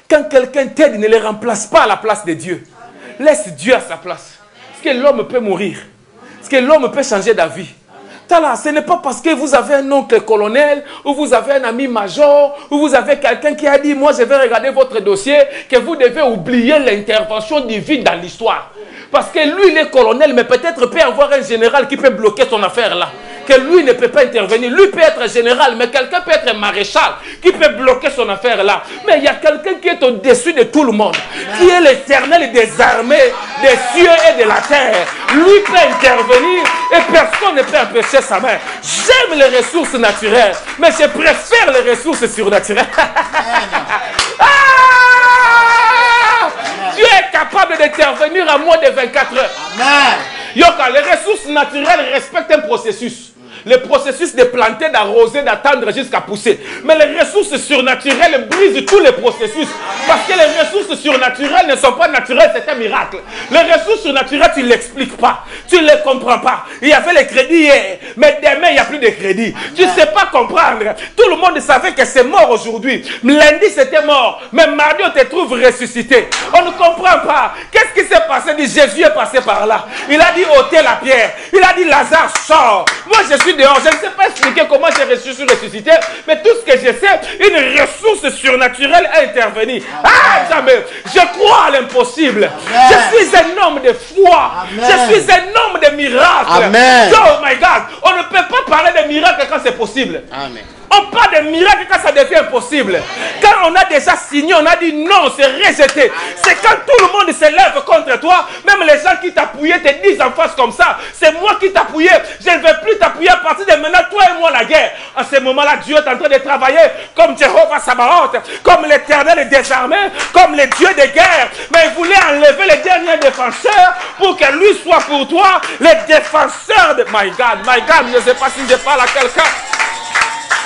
Quand quelqu'un t'aide, ne le remplace pas à la place de Dieu. Laisse Dieu à sa place. Parce que l'homme peut mourir. Parce que l'homme peut changer d'avis. Ce n'est pas parce que vous avez un oncle colonel, ou vous avez un ami major, ou vous avez quelqu'un qui a dit, moi je vais regarder votre dossier, que vous devez oublier l'intervention divine dans l'histoire. Parce que lui, il est colonel, mais peut-être peut avoir un général qui peut bloquer son affaire là. Que lui ne peut pas intervenir. Lui peut être général, mais quelqu'un peut être maréchal qui peut bloquer son affaire là. Mais il y a quelqu'un qui est au-dessus de tout le monde, qui est l'Éternel des armées, des cieux et de la terre. Lui peut intervenir et personne ne peut empêcher sa main. J'aime les ressources naturelles, mais je préfère les ressources surnaturelles. Dieu est capable d'intervenir en moins de 24 heures. Amen. Yoka, les ressources naturelles respectent un processus. Le processus de planter, d'arroser, d'attendre jusqu'à pousser. Mais les ressources surnaturelles brisent tous les processus. Parce que les ressources surnaturelles ne sont pas naturelles, c'est un miracle. Les ressources surnaturelles, tu ne l'expliques pas. Tu ne les comprends pas. Il y avait les crédits hier, mais demain, il n'y a plus de crédit. Tu ne sais pas comprendre. Tout le monde savait que c'est mort aujourd'hui. Lundi, c'était mort. Mais mardi, on te trouve ressuscité. On ne comprend pas. Qu'est-ce qui s'est passé? Il dit, Jésus est passé par là. Il a dit, ôtez la pierre. Il a dit, Lazare sort. Moi, je suis dehors. Je ne sais pas expliquer comment j'ai ressuscité, mais tout ce que je sais, une ressource surnaturelle a intervenu. Ah, jamais. Je crois à l'impossible. Je suis un homme de foi. Amen. Je suis un homme de miracles. Amen. Oh my God. On ne peut pas parler de miracles quand c'est possible. Amen. On parle de miracles quand ça devient impossible. Quand on a déjà signé, on a dit non, c'est rejeté. C'est quand tout le monde se lève contre toi, même les gens qui t'appuyaient te disent en face comme ça, c'est moi qui t'appuyais, je ne vais plus t'appuyer à partir de maintenant, toi et moi la guerre. À ce moment-là, Dieu est en train de travailler comme Jéhovah Sabaoth, comme l'Éternel des armées, comme le Dieu des guerres. Mais il voulait enlever les derniers défenseurs pour que lui soit pour toi les défenseurs de... My God, je ne sais pas si je parle à quelqu'un.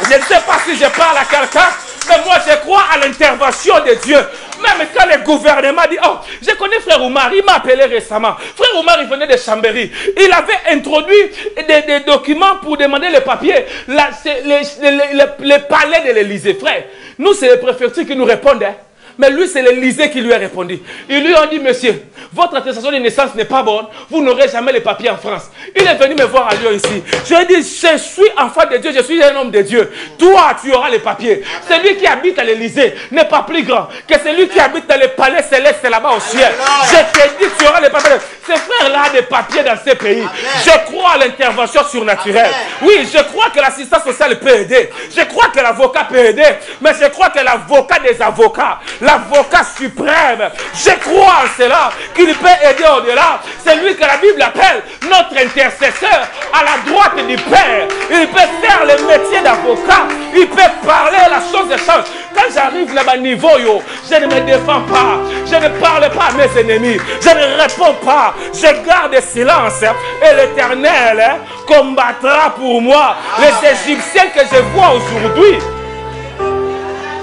Je ne sais pas si je parle à quelqu'un, mais moi je crois à l'intervention de Dieu. Même quand le gouvernement dit, oh, je connais Frère Oumar, il m'a appelé récemment. Frère Oumar, il venait de Chambéry. Il avait introduit des documents pour demander les papiers. Les palais de l'Élysée, frère. Nous, c'est les préfectures qui nous répondent. Hein. Mais lui, c'est l'Élysée qui lui a répondu. Ils lui ont dit, monsieur, votre attestation de naissance n'est pas bonne. Vous n'aurez jamais les papiers en France. Il est venu me voir à Lyon ici. Je lui ai dit, je suis enfant de Dieu, je suis un homme de Dieu. Toi, tu auras les papiers. Celui qui habite à l'Élysée n'est pas plus grand que celui qui habite dans les palais célestes là-bas au ciel. Je te dis, tu auras les papiers. Ces frères-là ont des papiers dans ces pays. Amen. Je crois à l'intervention surnaturelle. Amen. Oui, je crois que l'assistance sociale peut aider. Je crois que l'avocat peut aider. Mais je crois que l'avocat des avocats, l'avocat suprême, je crois en cela, qu'il peut aider au-delà. C'est lui que la Bible appelle notre intercesseur à la droite du Père. Il peut faire le métier d'avocat. Il peut parler la chose des choses. Quand j'arrive là-bas niveau, je ne me défends pas. Je ne parle pas à mes ennemis. Je ne réponds pas. Je garde silence. Et l'Éternel combattra pour moi. Les Égyptiens que je vois aujourd'hui.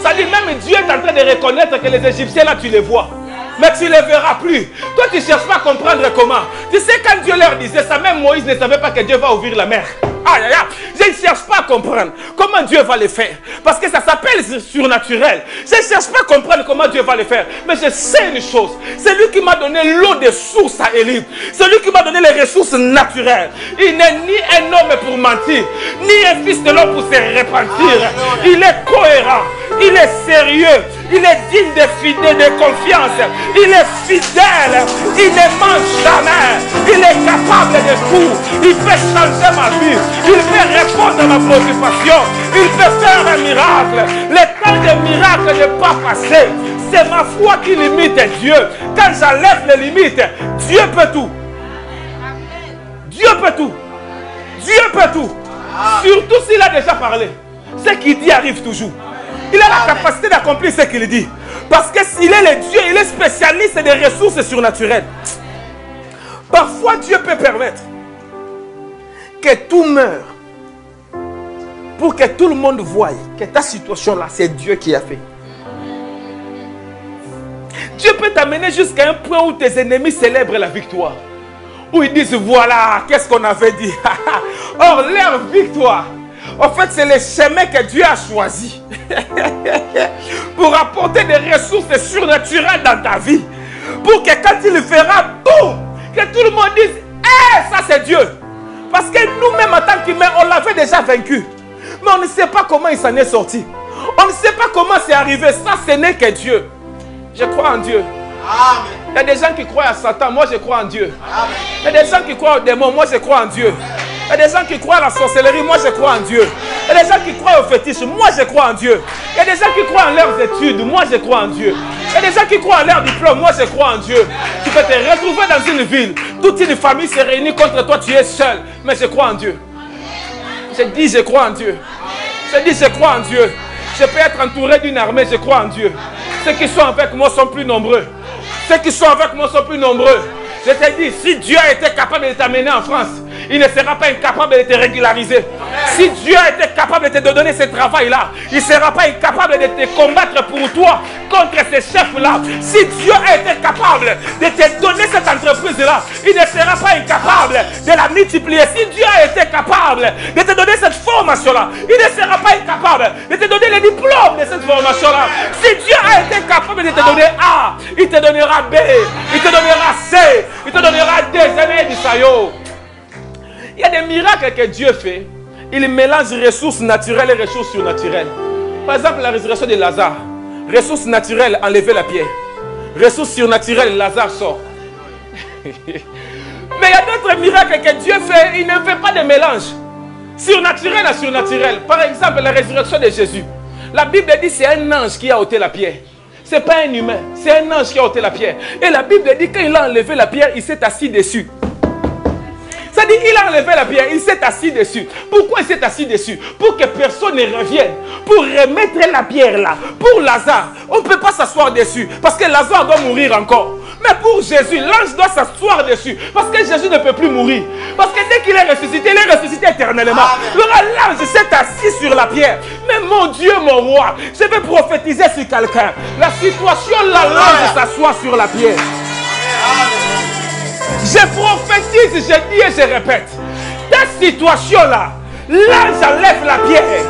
Ça dit même Dieu est en train de reconnaître que les Égyptiens là tu les vois. Mais tu ne les verras plus. Toi tu ne cherches pas à comprendre comment. Tu sais quand Dieu leur disait ça, même Moïse ne savait pas que Dieu va ouvrir la mer. Aïe, aïe, aïe. Je ne cherche pas à comprendre comment Dieu va le faire. Parce que ça s'appelle surnaturel. Je ne cherche pas à comprendre comment Dieu va le faire. Mais je sais une chose. C'est lui qui m'a donné l'eau des sources à Élie. C'est lui qui m'a donné les ressources naturelles. Il n'est ni un homme pour mentir, ni un fils de l'homme pour se repentir. Il est cohérent. Il est sérieux. Il est digne de confiance. Il est fidèle. Il ne ment jamais. Il est capable de tout. Il peut changer ma vie. Il peut répondre à ma préoccupation. Il peut faire un miracle. Le temps des miracles n'est pas passé. C'est ma foi qui limite Dieu. Quand j'enlève les limites, Dieu peut tout. Dieu peut tout. Dieu peut tout. Surtout s'il a déjà parlé. Ce qu'il dit arrive toujours. Il a la capacité d'accomplir ce qu'il dit. Parce que s'il est le Dieu, il est spécialiste des ressources surnaturelles. Parfois, Dieu peut permettre que tout meure pour que tout le monde voie que ta situation-là, c'est Dieu qui a fait. Dieu peut t'amener jusqu'à un point où tes ennemis célèbrent la victoire. Où ils disent, voilà, qu'est-ce qu'on avait dit. Or, leur victoire, en fait, c'est le chemin que Dieu a choisi pour apporter des ressources surnaturelles dans ta vie. Pour que quand il fera tout, que tout le monde dise, ça c'est Dieu. Parce que nous-mêmes en tant qu'humains, on l'avait déjà vaincu. Mais on ne sait pas comment il s'en est sorti. On ne sait pas comment c'est arrivé. Ça, ce n'est que Dieu. Je crois en Dieu. Amen. Il y a des gens qui croient à Satan. Moi, je crois en Dieu. Amen. Il y a des gens qui croient aux démons. Moi, je crois en Dieu. Il y a des gens qui croient à la sorcellerie. Moi, je crois en Dieu. Il y a des gens qui croient aux fétiches. Moi, je crois en Dieu. Il y a des gens qui croient en leurs études. Moi, je crois en Dieu. Il y a des gens qui croient en leur diplôme. Moi, je crois en Dieu. Tu peux te retrouver dans une ville. Toute une famille se réunit contre toi. Tu es seul. Mais je crois en Dieu. Je dis, je crois en Dieu. Je dis, je crois en Dieu. Je peux être entouré d'une armée. Je crois en Dieu. Ceux qui sont avec moi sont plus nombreux. Ceux qui sont avec moi sont plus nombreux. Je te dis, si Dieu a été capable de t'amener en France, il ne sera pas incapable de te régulariser. Si Dieu a été capable de te donner ce travail-là, il ne sera pas incapable de te combattre pour toi contre ces chefs-là. Si Dieu a été capable de te donner cette entreprise-là, il ne sera pas incapable de la multiplier. Si Dieu a été capable de te donner cette formation-là, il ne sera pas incapable de te donner le diplôme de cette formation-là. Si Dieu a été capable de te donner A, il te donnera B, il te donnera C, il te donnera des années du saillot. Il y a des miracles que Dieu fait. Il mélange ressources naturelles et ressources surnaturelles. Par exemple, la résurrection de Lazare. Ressources naturelles, enlever la pierre. Ressources surnaturelles, Lazare sort. Mais il y a d'autres miracles que Dieu fait. Il ne fait pas de mélange. Surnaturel à surnaturel. Par exemple, la résurrection de Jésus. La Bible dit que c'est un ange qui a ôté la pierre. Ce n'est pas un humain. C'est un ange qui a ôté la pierre. Et la Bible dit que quand il a enlevé la pierre, il s'est assis dessus. Ça dit, il a enlevé la pierre, il s'est assis dessus. Pourquoi il s'est assis dessus? Pour que personne ne revienne. Pour remettre la pierre là. Pour Lazare, on ne peut pas s'asseoir dessus. Parce que Lazare doit mourir encore. Mais pour Jésus, l'ange doit s'asseoir dessus. Parce que Jésus ne peut plus mourir. Parce que dès qu'il est ressuscité, il est ressuscité éternellement. L'ange s'est assis sur la pierre. Mais mon Dieu, mon roi, je vais prophétiser sur quelqu'un. La situation là, l'ange s'assoit sur la pierre. Je prophétise, je dis et je répète. Ta situation là, l'ange enlève la pierre.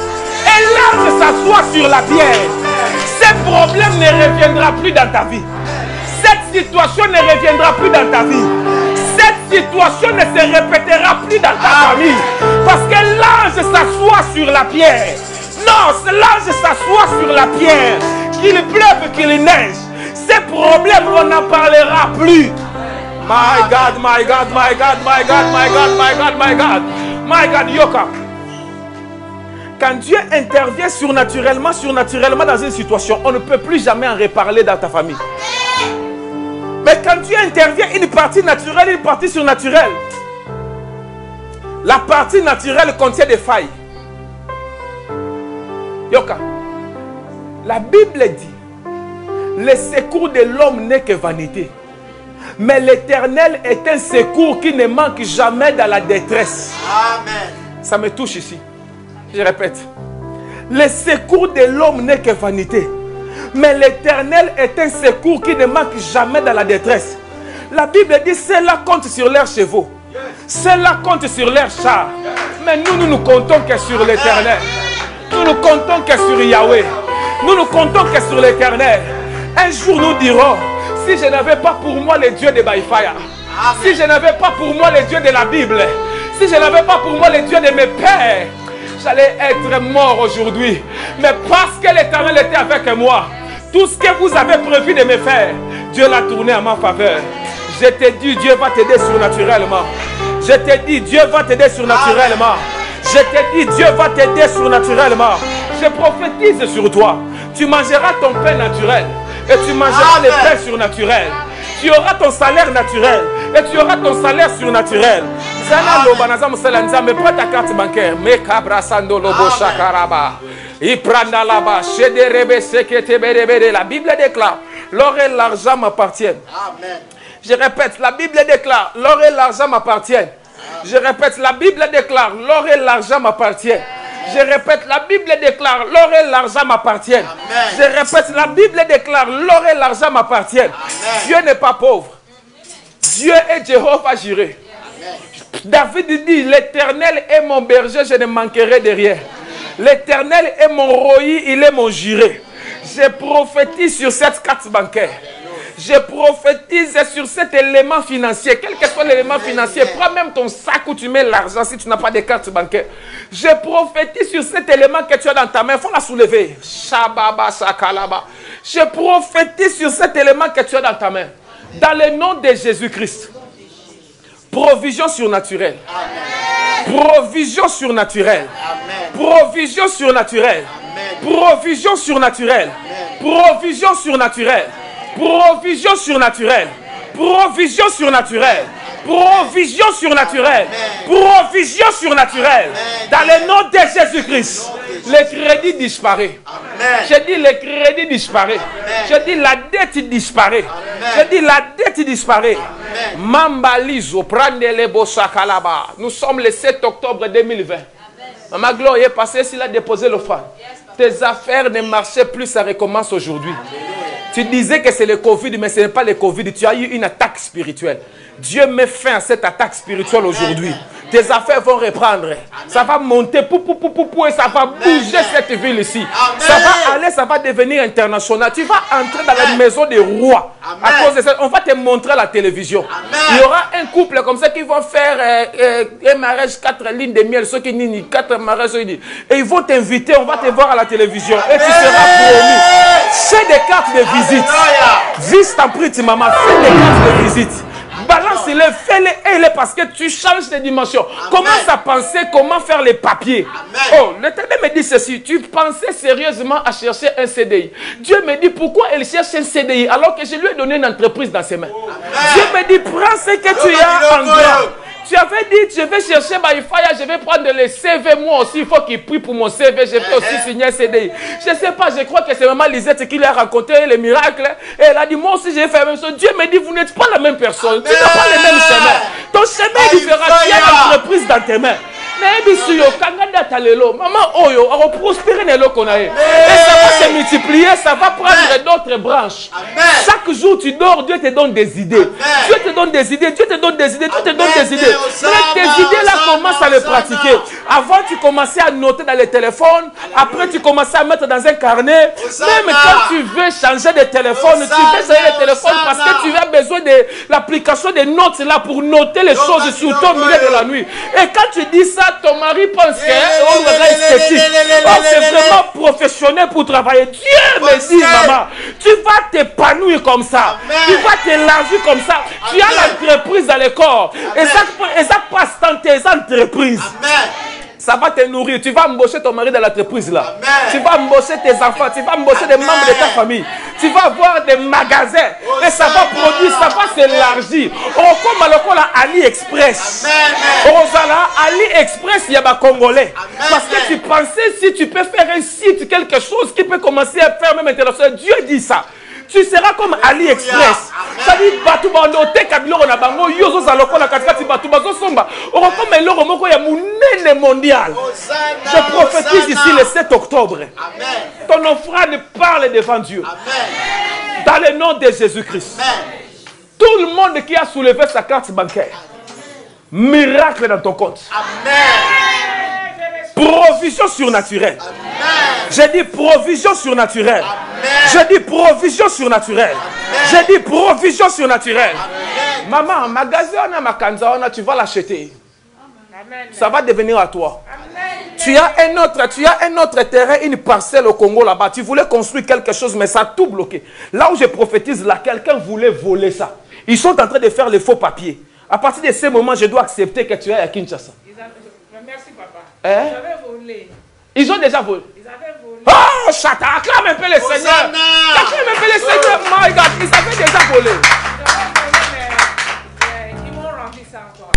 Et l'ange s'assoit sur la pierre. Ce problème ne reviendra plus dans ta vie. Cette situation ne reviendra plus dans ta vie. Cette situation ne se répétera plus dans ta famille. Parce que l'ange s'assoit sur la pierre. Non, l'ange s'assoit sur la pierre. Qu'il pleuve, qu'il neige. Ces problèmes, on n'en parlera plus. My God, my God, my God, my God, my God, my God, my God. My God, Yoka. Quand Dieu intervient surnaturellement dans une situation, on ne peut plus jamais en reparler dans ta famille. Mais quand Dieu intervient, une partie naturelle, une partie surnaturelle. La partie naturelle contient des failles. Yoka. La Bible dit, le secours de l'homme n'est que vanité. Mais l'Éternel est un secours qui ne manque jamais dans la détresse. Amen. Ça me touche ici. Je répète. Le secours de l'homme n'est que vanité. Mais l'Éternel est un secours qui ne manque jamais dans la détresse. La Bible dit, cela compte sur leurs chevaux. Cela compte sur leurs chars. Mais nous ne comptons que sur l'Éternel. Nous ne comptons que sur Yahweh. Nous ne comptons que sur l'Éternel. Un jour nous dirons, si je n'avais pas pour moi les dieux de Baïfaya, si je n'avais pas pour moi les dieux de la Bible, si je n'avais pas pour moi les dieux de mes pères, j'allais être mort aujourd'hui. Mais parce que l'Éternel était avec moi, tout ce que vous avez prévu de me faire, Dieu l'a tourné en ma faveur. Je t'ai dit, Dieu va t'aider surnaturellement. Je t'ai dit, Dieu va t'aider surnaturellement. Je t'ai dit, Dieu va t'aider surnaturellement. Je prophétise sur toi. Tu mangeras ton pain naturel et tu mangeras les pains surnaturels. Tu auras ton salaire naturel et tu auras ton salaire surnaturel. Mais prends ta carte bancaire. La Bible déclare, l'or et l'argent m'appartiennent. Je répète, la Bible déclare, l'or et l'argent m'appartiennent. Je répète, la Bible déclare, l'or et l'argent m'appartiennent. Je répète, la Bible déclare, l'or et l'argent m'appartiennent. Je répète, la Bible déclare, l'or et l'argent m'appartiennent. Dieu n'est pas pauvre. Dieu est Jéhovah Jireh. David dit, l'Éternel est mon berger, je ne manquerai de rien. L'Éternel est mon roi, il est mon Jireh. Je prophétise sur cette carte bancaire. Je prophétise sur cet élément financier. Quel que soit l'élément financier, prends même ton sac où tu mets l'argent si tu n'as pas de carte bancaire. Je prophétise sur cet élément que tu as dans ta main. Il faut la soulever. Je prophétise sur cet élément que tu as dans ta main. Dans le nom de Jésus-Christ. Provision surnaturelle. Provision surnaturelle. Provision surnaturelle. Provision surnaturelle. Provision surnaturelle. Provision surnaturelle. Provision surnaturelle. Provision surnaturelle. Provision surnaturelle. Dans le nom de Jésus-Christ. Le crédit disparaît. Je dis le crédit disparaît. Je dis la dette disparaît. Je dis la dette disparaît. Mambalizo, prendre les bosakalaba. Nous sommes le 7 octobre 2020. Maman Gloire est passée s'il a déposé l'offrande. Tes affaires ne marchaient plus, ça recommence aujourd'hui. Tu disais que c'est le Covid, mais ce n'est pas le Covid. Tu as eu une attaque spirituelle. Dieu met fin à cette attaque spirituelle aujourd'hui. Tes affaires vont reprendre. Ça va monter, et ça va bouger cette ville ici. Ça va aller, ça va devenir international. Tu vas entrer dans la maison des rois. À cause de ça, on va te montrer à la télévision. Il y aura un couple comme ça qui vont faire un mariage, 4 lignes de miel. Ceux qui disent 4 mariages, et ils vont t'inviter, on va te voir à la télévision. Et tu seras promu. Fais des cartes de visite. Vise ta prite, maman. Fais des cartes de visite. Balance-les, fais-les, parce que tu changes de dimension. Commence à penser comment faire les papiers. Oh, l'Éternel me dit ceci. Tu pensais sérieusement à chercher un CDI. Dieu me dit pourquoi elle cherche un CDI alors que je lui ai donné une entreprise dans ses mains. Dieu me dit prends ce que tu as en grand. Tu avais dit, je vais chercher Baïfaya, je vais prendre les CV. Moi aussi, il faut qu'il prie pour mon CV. Je vais aussi signer un CDI. Je ne sais pas, je crois que c'est maman Lisette qui lui a raconté les miracles. Et elle a dit, moi aussi, j'ai fait la même chose. Dieu me dit, vous n'êtes pas la même personne. Tu n'as pas le même chemin. Ton chemin est différent. Tu as l'entreprise dans tes mains. Maman, Oyo, on va prospérer dans l'eau. Et ça va se multiplier, ça va prendre d'autres branches. Chaque jour tu dors, Dieu te donne des idées. Dieu te donne des idées, Dieu te donne des idées, Dieu te donne des idées. Mais tes idées là commencent à les pratiquer. Avant, tu commençais à noter dans les téléphones. Après, tu commençais à mettre dans un carnet. Même quand tu veux changer de téléphone, tu veux changer de téléphone parce que tu as besoin de l'application des notes là pour noter les choses sur ton milieu de la nuit. Et quand tu dis ça, ton mari pense qu'on est esthétique. Oh, c'est vraiment professionnel pour travailler. Dieu me dit, maman, tu vas t'épanouir comme ça. Tu vas t'élargir comme ça. Tu as l'entreprise dans le corps. Et ça passe dans tes entreprises. Ça va te nourrir. Tu vas embaucher ton mari dans l'entreprise là. Tu vas embaucher tes enfants. Tu vas embaucher des membres de ta famille. Tu vas avoir des magasins. Et ça va produire, ça va s'élargir. Oh, comme à AliExpress. Rosala, AliExpress, il y a des Congolais. Parce que tu pensais si tu peux faire un site, quelque chose qui peut commencer à faire même international. Dieu dit ça. Tu seras comme AliExpress. Ça dit, Batou Bandote, Kabilo, on a bango, Yozo Zaloko, la Katkati, Batou Bazo Somba. On comme Eloro Moko, il y a Mounene mondial. Je prophétise ici le 7 octobre. Ton offrande parle devant Dieu. Dans le nom de Jésus-Christ. Tout le monde qui a soulevé sa carte bancaire. Miracle dans ton compte. Provision surnaturelle. J'ai dit provision surnaturelle. J'ai dit provision surnaturelle. J'ai dit provision surnaturelle. Maman, magasin, tu vas l'acheter. Ça va devenir à toi. Tu as un autre terrain, une parcelle au Congo là-bas. Tu voulais construire quelque chose, mais ça a tout bloqué. Là où je prophétise, là, quelqu'un voulait voler ça. Ils sont en train de faire les faux papiers. À partir de ce moment, je dois accepter que tu es à Kinshasa. Merci, papa. Hein? Ils avaient volé. Ils ont déjà volé. Ils avaient volé. Oh, chata, acclame un peu le Seigneur. Acclame un peu le Seigneur. My God, ils avaient déjà volé. Ils avaient volé, mais ils m'ont rendu ça encore.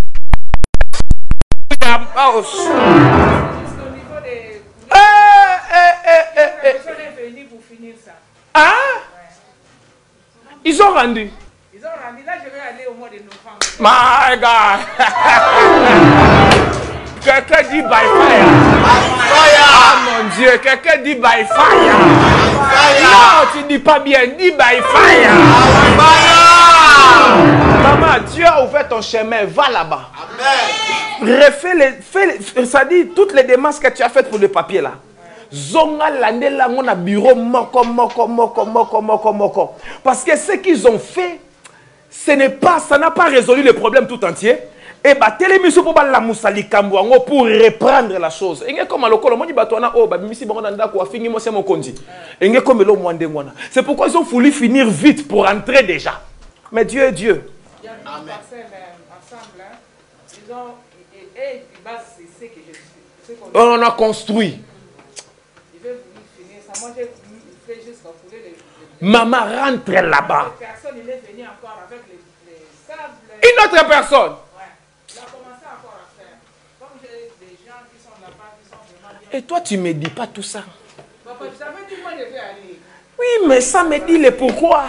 Oh, Jusqu'au niveau des... La personne est venue pour finir ça. Hein? Ouais. Ils ont rendu. Ils ont rendu. Là, je vais aller au mois de novembre. My God. Quelqu'un dit by fire. Ah mon Dieu, quelqu'un dit by fire. Non, tu dis pas bien, dis by fire. Maman, Dieu a ouvert ton chemin, va là-bas. Refais ça dit toutes les démarches que tu as faites pour le papier là. Zonga l'année là, on a bureau moko. Parce que ce qu'ils ont fait, ça n'a pas résolu le problème tout entier. Et bah télémission pour la musali kambuango pour reprendre la chose. Engé comme alokolo moni batona oh ba misi bango nanda ko afingi mo semo konzi. Engé comme lo mwande mwana. C'est pourquoi ils ont voulu finir vite pour entrer déjà. Mais Dieu est Dieu. Il y a une parcelle ensemble. Ils ont et c'est ce que je suis. On a construit. Ils veulent finir ça. Moi j'ai fait jusqu'à fouler les Maman rentre là-bas. personne il est venu encore avec les sables. Une autre personne. Et toi, tu ne me dis pas tout ça. Papa, tu savais dit moi je vais aller. Oui, mais ça me dit le pourquoi.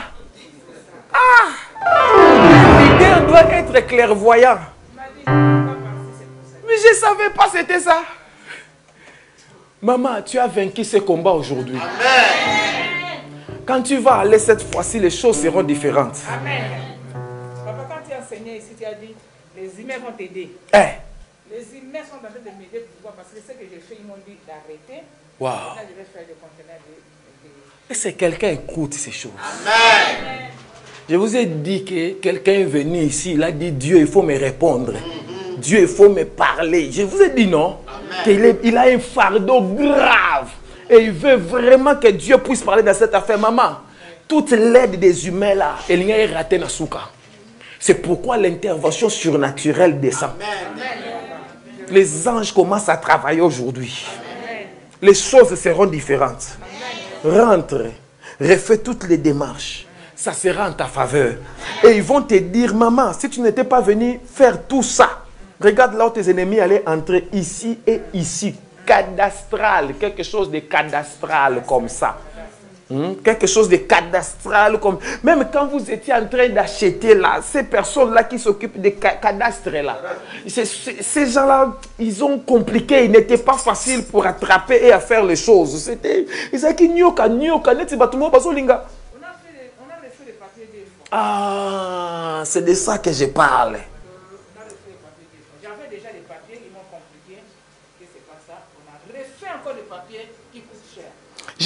Ah! Le leader doit être clairvoyant. Il m'a dit, tu ne peux pas partir, c'est pour ça. Mais je ne savais pas c'était ça. Maman, tu as vaincu ce combat aujourd'hui. Amen. Quand tu vas aller cette fois-ci, les choses seront différentes. Amen. Papa, quand tu as enseigné ici, tu as dit, les humains vont t'aider. Les humains sont en train de m'aider pour parce que ce que j'ai fait, ils m'ont dit d'arrêter. Wow. Là, je vais faire des conteneurs Et c'est quelqu'un écoute ces choses. Amen. Je vous ai dit que quelqu'un est venu ici, il a dit Dieu, il faut me répondre. Dieu, il faut me parler. Je vous ai dit non. Il a un fardeau grave. Et il veut vraiment que Dieu puisse parler dans cette affaire. Maman, toute l'aide des humains là, elle n'y a raté dans Souka. C'est pourquoi l'intervention surnaturelle descend. Amen. Les anges commencent à travailler aujourd'hui. Les choses seront différentes. Rentre, refais toutes les démarches. Ça sera en ta faveur. Et ils vont te dire, maman, si tu n'étais pas venu faire tout ça, regarde là où tes ennemis allaient entrer ici et ici. Cadastral, quelque chose de cadastral comme ça. Quelque chose de cadastral comme... Même quand vous étiez en train d'acheter là, ces personnes-là qui s'occupent des cadastres là, ces gens-là, ils ont compliqué, il n'était pas facile pour attraper et à faire les choses. C'était... Ils ont dit, nyoka, neti batumo basolinga. On a fait les papiers des fois. Ah, c'est de ça que je parle. On a fait les papiers des fois. J'avais déjà les papiers, ils m'ont compliqué. Que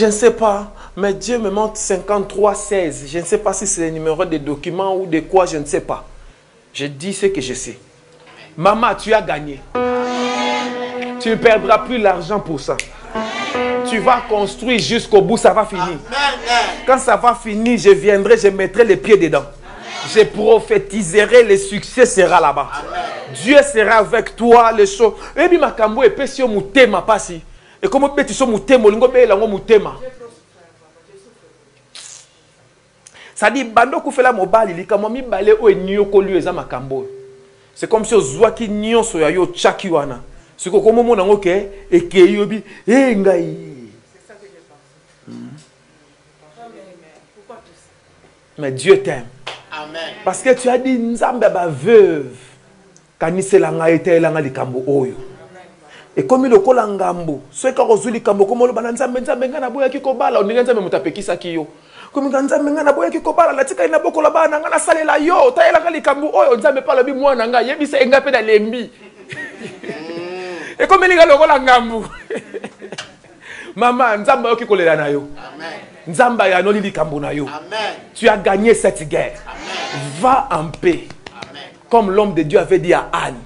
Je ne sais pas, mais Dieu me montre 53-16. Je ne sais pas si c'est le numéro des documents ou de quoi, je ne sais pas. Je dis ce que je sais. Maman, tu as gagné. Tu ne perdras plus l'argent pour ça. Tu vas construire jusqu'au bout, ça va finir. Quand ça va finir, je viendrai, je mettrai les pieds dedans. Je prophétiserai, le succès sera là-bas. Dieu sera avec toi, les choses. Et puis ma cambo est pesio mutema pasi. Et comme tu es mutema, lingo be lango mutema. Ça dit bando ku fela mobali li kama mi balé o enyo ko lu eza makambo. C'est comme si ozwa ki nyonso ya yo chaki wana. Siko komo mona ngoke ekeyobi ngai. C'est ça que je pense. Pourquoi tout ça? Mais Dieu t'aime. Amen. Parce que tu as dit nzambe ba veuve kanisela nga etelanga likambo oyo. Et comme il okola ngambo, ceux qui ont likambo comme le bana nzambe ngana boya ki kobala, on nzambe mutapekisa kiyo. Comme nzambe ngana boya ki kobala, la tika ina boko la bana ngana salela yo, ta elanga likambo oyo nzambe pa lobi mwana nga yebisa engape na lembi. Et comme il okola ngambo. Maman nzambe yo ki kolela na yo. Amen. Nzamba ya no likambo na yo. Amen. Tu as gagné cette guerre. Amen. Va en paix. Amen. Comme l'homme de Dieu avait dit à Anne,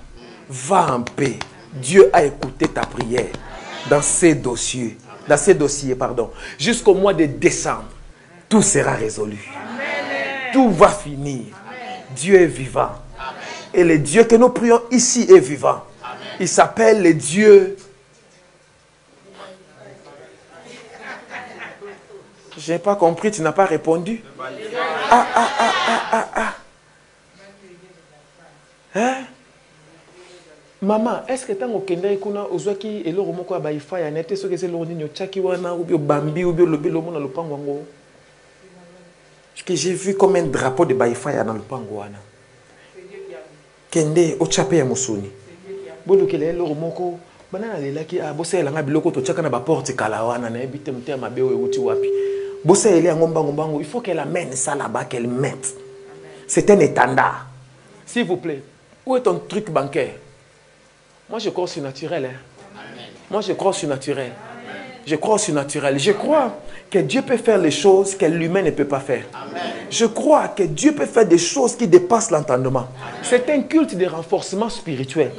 va en paix. Dieu a écouté ta prière dans ces dossiers, jusqu'au mois de décembre. Tout sera résolu. Amen. Tout va finir. Amen. Dieu est vivant. Amen. Et le Dieu que nous prions ici est vivant. Amen. Il s'appelle le Dieu. Je n'ai pas compris, tu n'as pas répondu. Hein? Maman, est-ce que tu as un kuna ozwaki eloro moko ba ifa ya nete soki c'est loro nini chaki wana ou bien bambi ou bien lobelo mona lopango ngo? Parce que j'ai vu comme un drapeau de baifa ya na lopango wana. Kende o chape ya musuni. Bolo kele eloro moko banana lelaki a bosa elanga biloko to chaka na ba porte kala wana na ebite mte mabe o uti wapi. Bosa ele ya ngomba ngombango, il faut qu'elle amène ça là-bas, qu'elle mette. C'est un étendard. S'il vous plaît, où est ton truc bancaire? Moi, je crois au surnaturel. Hein? Moi, je crois au surnaturel. Je crois au surnaturel. Je crois que Dieu peut faire les choses que l'humain ne peut pas faire. Amen. Je crois que Dieu peut faire des choses qui dépassent l'entendement. C'est un culte de renforcement spirituel.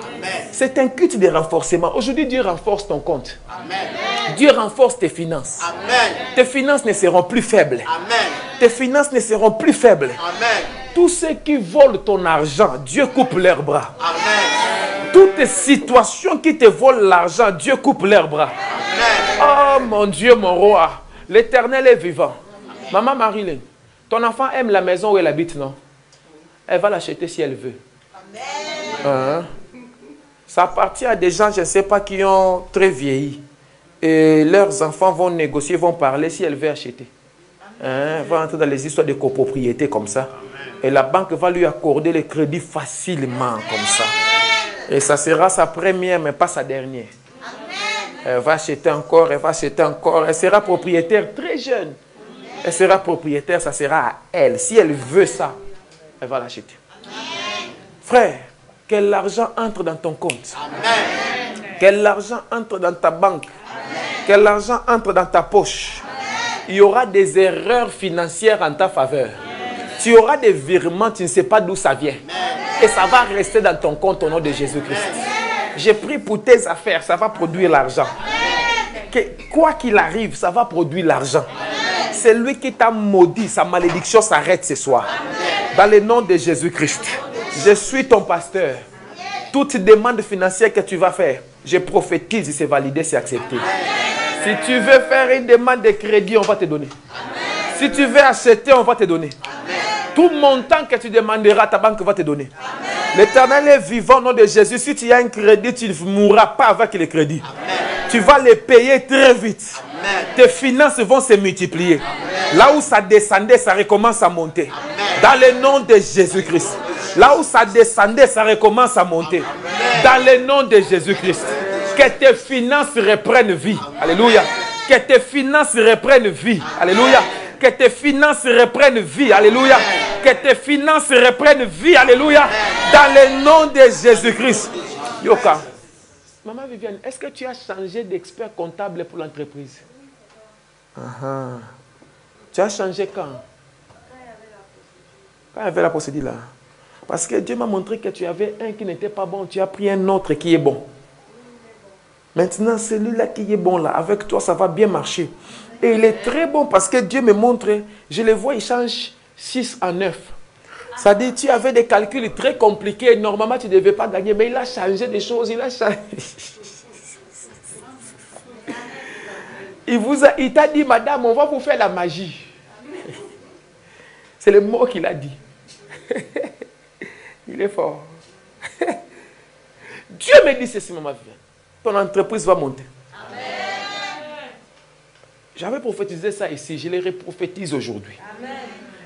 C'est un culte de renforcement. Aujourd'hui, Dieu renforce ton compte. Amen. Dieu renforce tes finances. Amen. Tes finances ne seront plus faibles. Amen. Tes finances ne seront plus faibles. Amen. Tous ceux qui volent ton argent, Dieu coupe leurs bras. Amen. Toutes les situations qui te volent l'argent, Dieu coupe leurs bras. Amen. Oh mon Dieu, mon roi, l'Éternel est vivant. Amen. Maman Marilyn, ton enfant aime la maison où elle habite, non? Elle va l'acheter si elle veut. Amen. Ça appartient à des gens, je ne sais pas, qui ont très vieilli. Et leurs enfants vont négocier, vont parler si elle veut acheter. Elle va entrer dans les histoires de copropriété comme ça. Et la banque va lui accorder le crédit facilement comme ça. Et ça sera sa première, mais pas sa dernière. Elle va acheter encore, elle va acheter encore. Elle sera propriétaire très jeune. Elle sera propriétaire, ça sera à elle. Si elle veut ça, elle va l'acheter. Frère, que l'argent entre dans ton compte. Que l'argent entre dans ta banque. Que l'argent entre dans ta poche. Il y aura des erreurs financières en ta faveur. Tu auras des virements, tu ne sais pas d'où ça vient. Et ça va rester dans ton compte au nom de Jésus-Christ. J'ai pris pour tes affaires, ça va produire l'argent. Quoi qu'il arrive, ça va produire l'argent. C'est lui qui t'a maudit, sa malédiction s'arrête ce soir. Dans le nom de Jésus-Christ, je suis ton pasteur. Toute demande financière que tu vas faire, je prophétise, c'est validé, c'est accepté. Si tu veux faire une demande de crédit, on va te donner. Si tu veux acheter, on va te donner. Tout montant que tu demanderas, ta banque va te donner. L'Éternel est vivant au nom de Jésus. Si tu as un crédit, tu ne mourras pas avec le crédit. Amen. Tu vas les payer très vite. Amen. Tes finances vont se multiplier. Amen. Là où ça descendait, ça recommence à monter. Amen. Dans le nom de Jésus-Christ. Là où ça descendait, ça recommence à monter. Amen. Dans le nom de Jésus-Christ. Que tes finances reprennent vie. Alléluia. Que tes finances reprennent vie. Alléluia. Que tes finances reprennent vie. Alléluia. Que tes finances reprennent vie. Alléluia. Dans le nom de Jésus-Christ. Yoka. Maman Viviane, est-ce que tu as changé d'expert comptable pour l'entreprise? Tu as changé quand? Quand il y avait la procédure là. Parce que Dieu m'a montré que tu avais un qui n'était pas bon. Tu as pris un autre qui est bon. Maintenant, celui-là qui est bon là, avec toi, ça va bien marcher. Et il est très bon parce que Dieu me montre, je le vois, il change 6 à 9. Ça dit, tu avais des calculs très compliqués. Normalement, tu ne devais pas gagner. Mais il a changé des choses. Il a changé. Il t'a dit, madame, on va vous faire la magie. C'est le mot qu'il a dit. Il est fort. Dieu me dit ceci, maman. Ton entreprise va monter. Amen. J'avais prophétisé ça ici. Je les reprophétise aujourd'hui.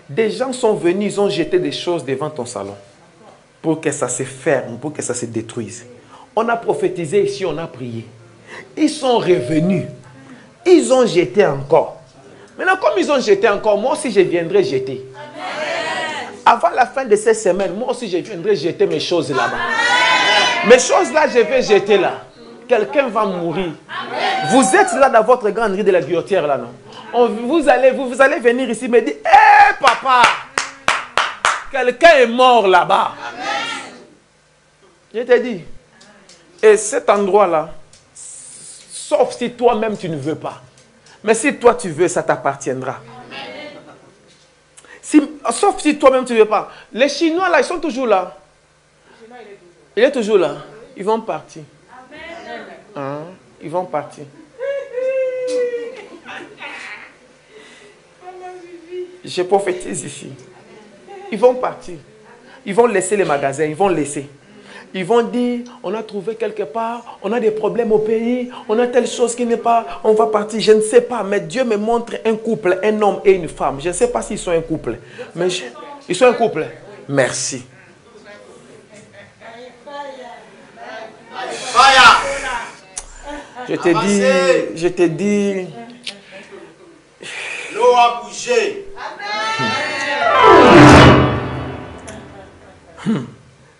Des gens sont venus, ils ont jeté des choses devant ton salon. Pour que ça se ferme, pour que ça se détruise. On a prophétisé ici, on a prié. Ils sont revenus. Ils ont jeté encore. Maintenant, comme ils ont jeté encore, moi aussi je viendrai jeter. Amen. Avant la fin de cette semaine, moi aussi je viendrai jeter mes choses là-bas. Mes choses là, je vais jeter là. Quelqu'un va mourir. Amen. Vous êtes là dans votre grande rue de la Guillotière là, non? Vous allez venir ici me dire, hé papa, quelqu'un est mort là-bas. Je t'ai dit. Et cet endroit là, sauf si toi-même tu ne veux pas. Mais si toi tu veux, ça t'appartiendra. Sauf si toi-même tu ne veux pas. Les Chinois là, ils sont toujours là. Il est toujours là. Ils vont partir. Hein? Ils vont partir. Je prophétise ici. Ils vont partir. Ils vont laisser les magasins. Ils vont laisser. Ils vont dire, on a trouvé quelque part, on a des problèmes au pays, on a telle chose qui n'est pas, on va partir. Je ne sais pas, mais Dieu me montre un couple, un homme et une femme. Je ne sais pas s'ils sont un couple. Mais ils sont un couple. Merci. Je te dis. L'eau a bougé.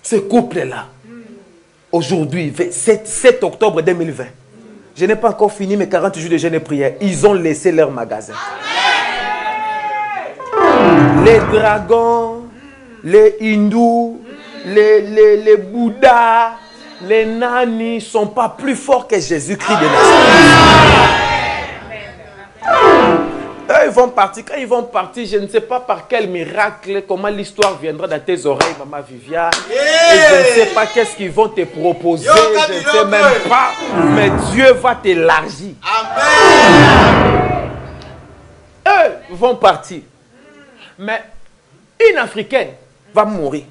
Ce couple-là, aujourd'hui, 7 octobre 2020, je n'ai pas encore fini mes 40 jours de jeûne et prière. Ils ont laissé leur magasin. Les dragons, les hindous, les bouddhas, les nanis ne sont pas plus forts que Jésus-Christ de Nazareth. Eux, ils vont partir. Quand ils vont partir, je ne sais pas par quel miracle, comment l'histoire viendra dans tes oreilles, maman Viviane. Et je ne sais pas qu'est-ce qu'ils vont te proposer. Je ne sais même pas. Mais Dieu va t'élargir. Eux vont partir. Mais une Africaine va mourir.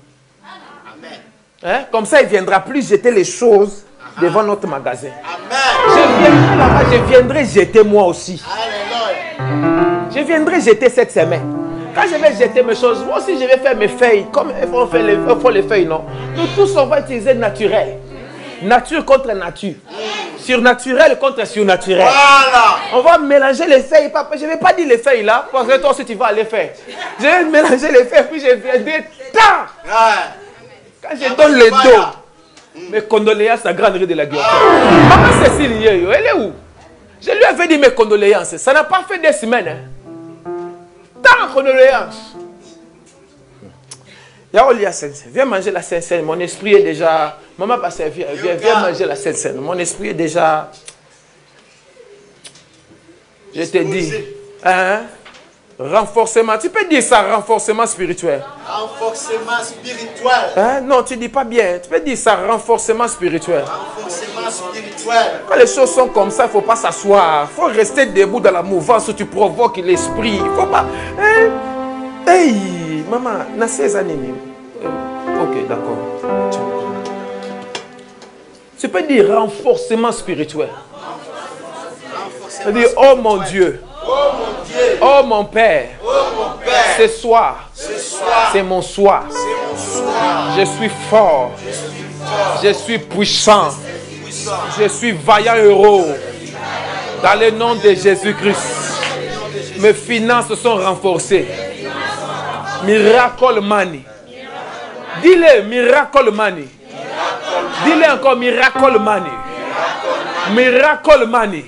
Hein? Comme ça, il ne viendra plus jeter les choses devant notre magasin. Je viendrai là-bas, je viendrai jeter moi aussi. Je viendrai jeter cette semaine. Quand je vais jeter mes choses, moi aussi je vais faire mes feuilles. Comme ils font les feuilles, non? Nous tous, on va utiliser naturel. Nature contre nature. Surnaturel contre surnaturel. Voilà. On va mélanger les feuilles. Papa, je ne vais pas dire les feuilles là, parce que toi aussi tu vas aller faire. Je vais mélanger les feuilles, puis je viendrai tant. Quand je donne le dos, mes condoléances à Grande Rue de la Guillotière. Maman Cécile, elle est où? Je lui avais dit mes condoléances. Ça n'a pas fait des semaines. Hein. Tant de condoléances. Viens manger la Sainte-Seine. Mon esprit est déjà... Maman passe, viens manger la Sainte-Seine. Mon esprit est déjà... Je te dis. Hein? Renforcement. Tu peux dire ça, renforcement spirituel. Renforcement spirituel. Hein? Non, tu ne dis pas bien. Tu peux dire ça, renforcement spirituel. Renforcement spirituel. Quand les choses sont comme ça, il ne faut pas s'asseoir. Il faut rester debout dans la mouvance où tu provoques l'esprit. Il ne faut pas... Hein? Hey, maman, dans ces années... Ok, d'accord. Tu peux dire renforcement spirituel. C'est-à-dire, oh mon Dieu. Oh mon Père, ce soir, c'est mon soir. Je suis fort. Je suis puissant. Je suis vaillant héros. Dans le nom de Jésus-Christ, mes finances sont renforcées. Miracle money. Dis-le, miracle money. Dis-le encore, miracle money. Miracle money.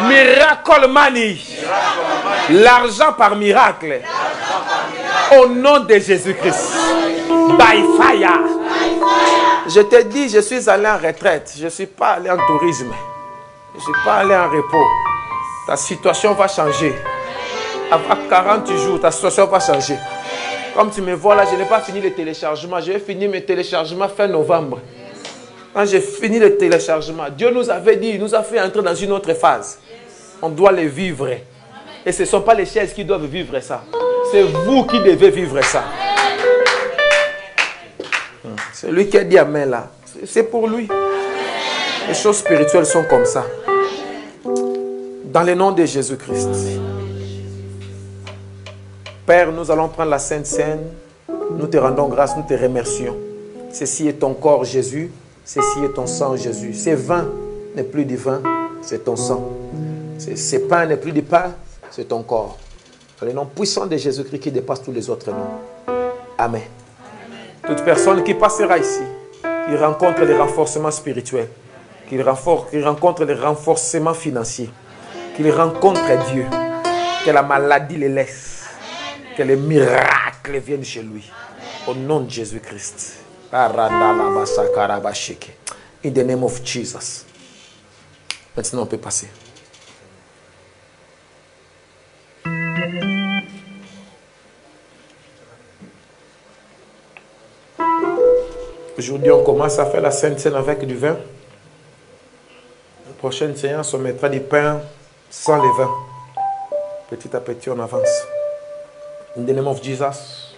Miracle money. L'argent par miracle. Au nom de Jésus-Christ. By fire. Je te dis, je suis allé en retraite. Je ne suis pas allé en tourisme. Je ne suis pas allé en repos. Ta situation va changer. Avant 40 jours, ta situation va changer. Comme tu me vois là, je n'ai pas fini le téléchargement. Je vais finir mes téléchargements fin novembre. Quand j'ai fini le téléchargement, Dieu nous avait dit, il nous a fait entrer dans une autre phase. On doit les vivre. Et ce ne sont pas les chaises qui doivent vivre ça. C'est vous qui devez vivre ça. C'est lui qui a dit amen là. C'est pour lui. Les choses spirituelles sont comme ça. Dans le nom de Jésus-Christ. Père, nous allons prendre la Sainte Seine. Nous te rendons grâce, nous te remercions. Ceci est ton corps, Jésus. Ceci est ton sang, Jésus. Ce vin n'est plus du vin, c'est ton sang. Ce pain n'est plus du pain, c'est ton corps. Dans le nom puissant de Jésus-Christ qui dépasse tous les autres noms. Amen. Toute personne qui passera ici, qui rencontre les renforcements spirituels, qui rencontre les renforcements financiers, qu'il rencontre Dieu, que la maladie les laisse, que les miracles viennent chez lui. Au nom de Jésus-Christ. In the name of Jesus. Maintenant, on peut passer. Aujourd'hui, on commence à faire la Sainte Seine avec du vin. La prochaine séance, on mettra du pain sans levain. Petit à petit, on avance. In the name of Jesus.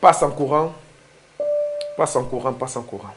Passe en courant. Passe en courant, passe en courant.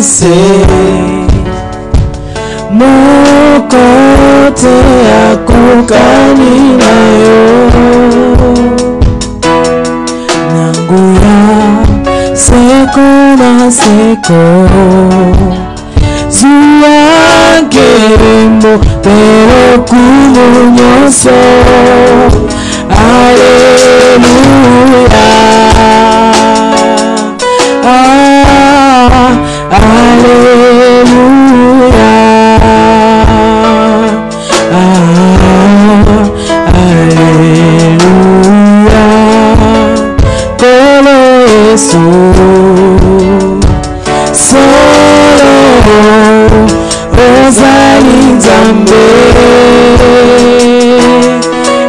se mokote akokani na yo nanguya seko na seko zuangemo pero kumunyoso Alleluia Alleluia Alleluia Kolo Yesu Solo Ozali Nzambe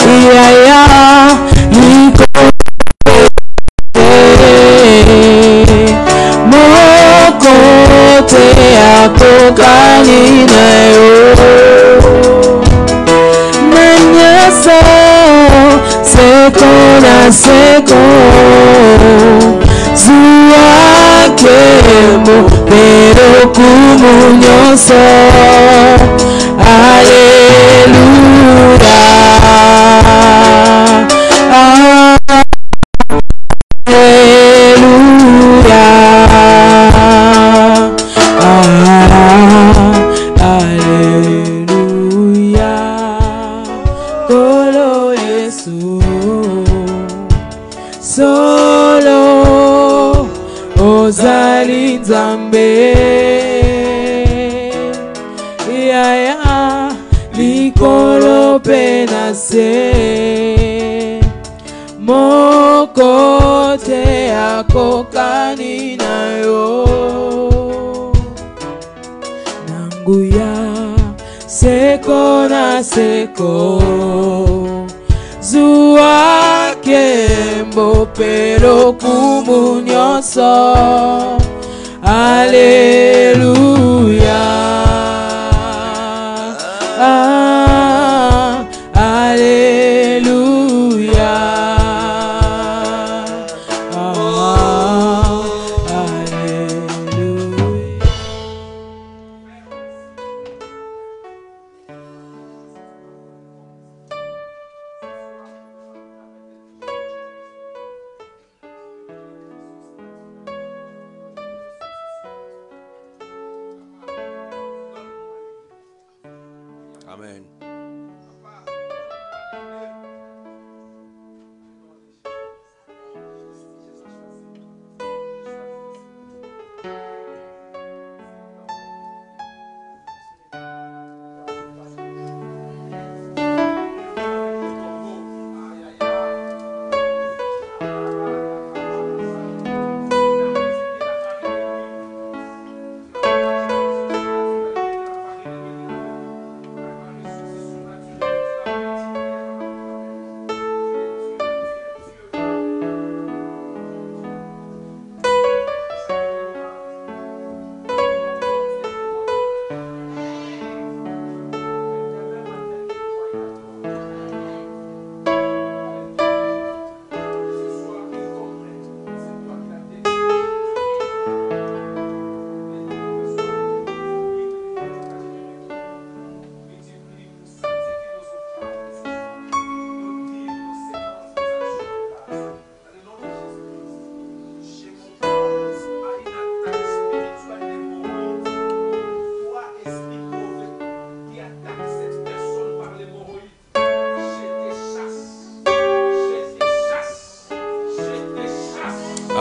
Iyaya Liko Mokote akokani na yo Nanyaso Seko na seko Zuakemo pero kumunyoso Alleluia Alleluia Alleluia Kolo Yesu Solo Ozali Nzambe Yaya Likolo pena se Mokote akokani na yo Nanguya seko na seko Zuakembo pero kumunyoso Alleluia Alleluia Amen.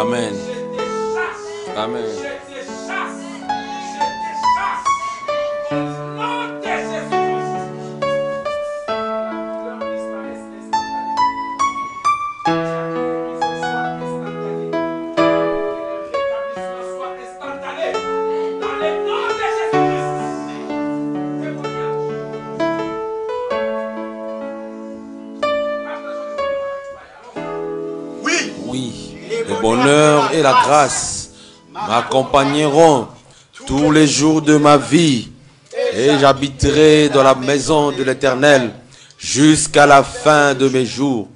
Amen. Amen. Oui, le bonheur et la grâce m'accompagneront tous les jours de ma vie et j'habiterai dans la maison de l'Éternel jusqu'à la fin de mes jours.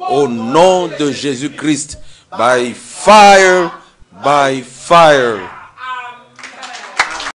Au nom de Jésus-Christ, by fire, by fire.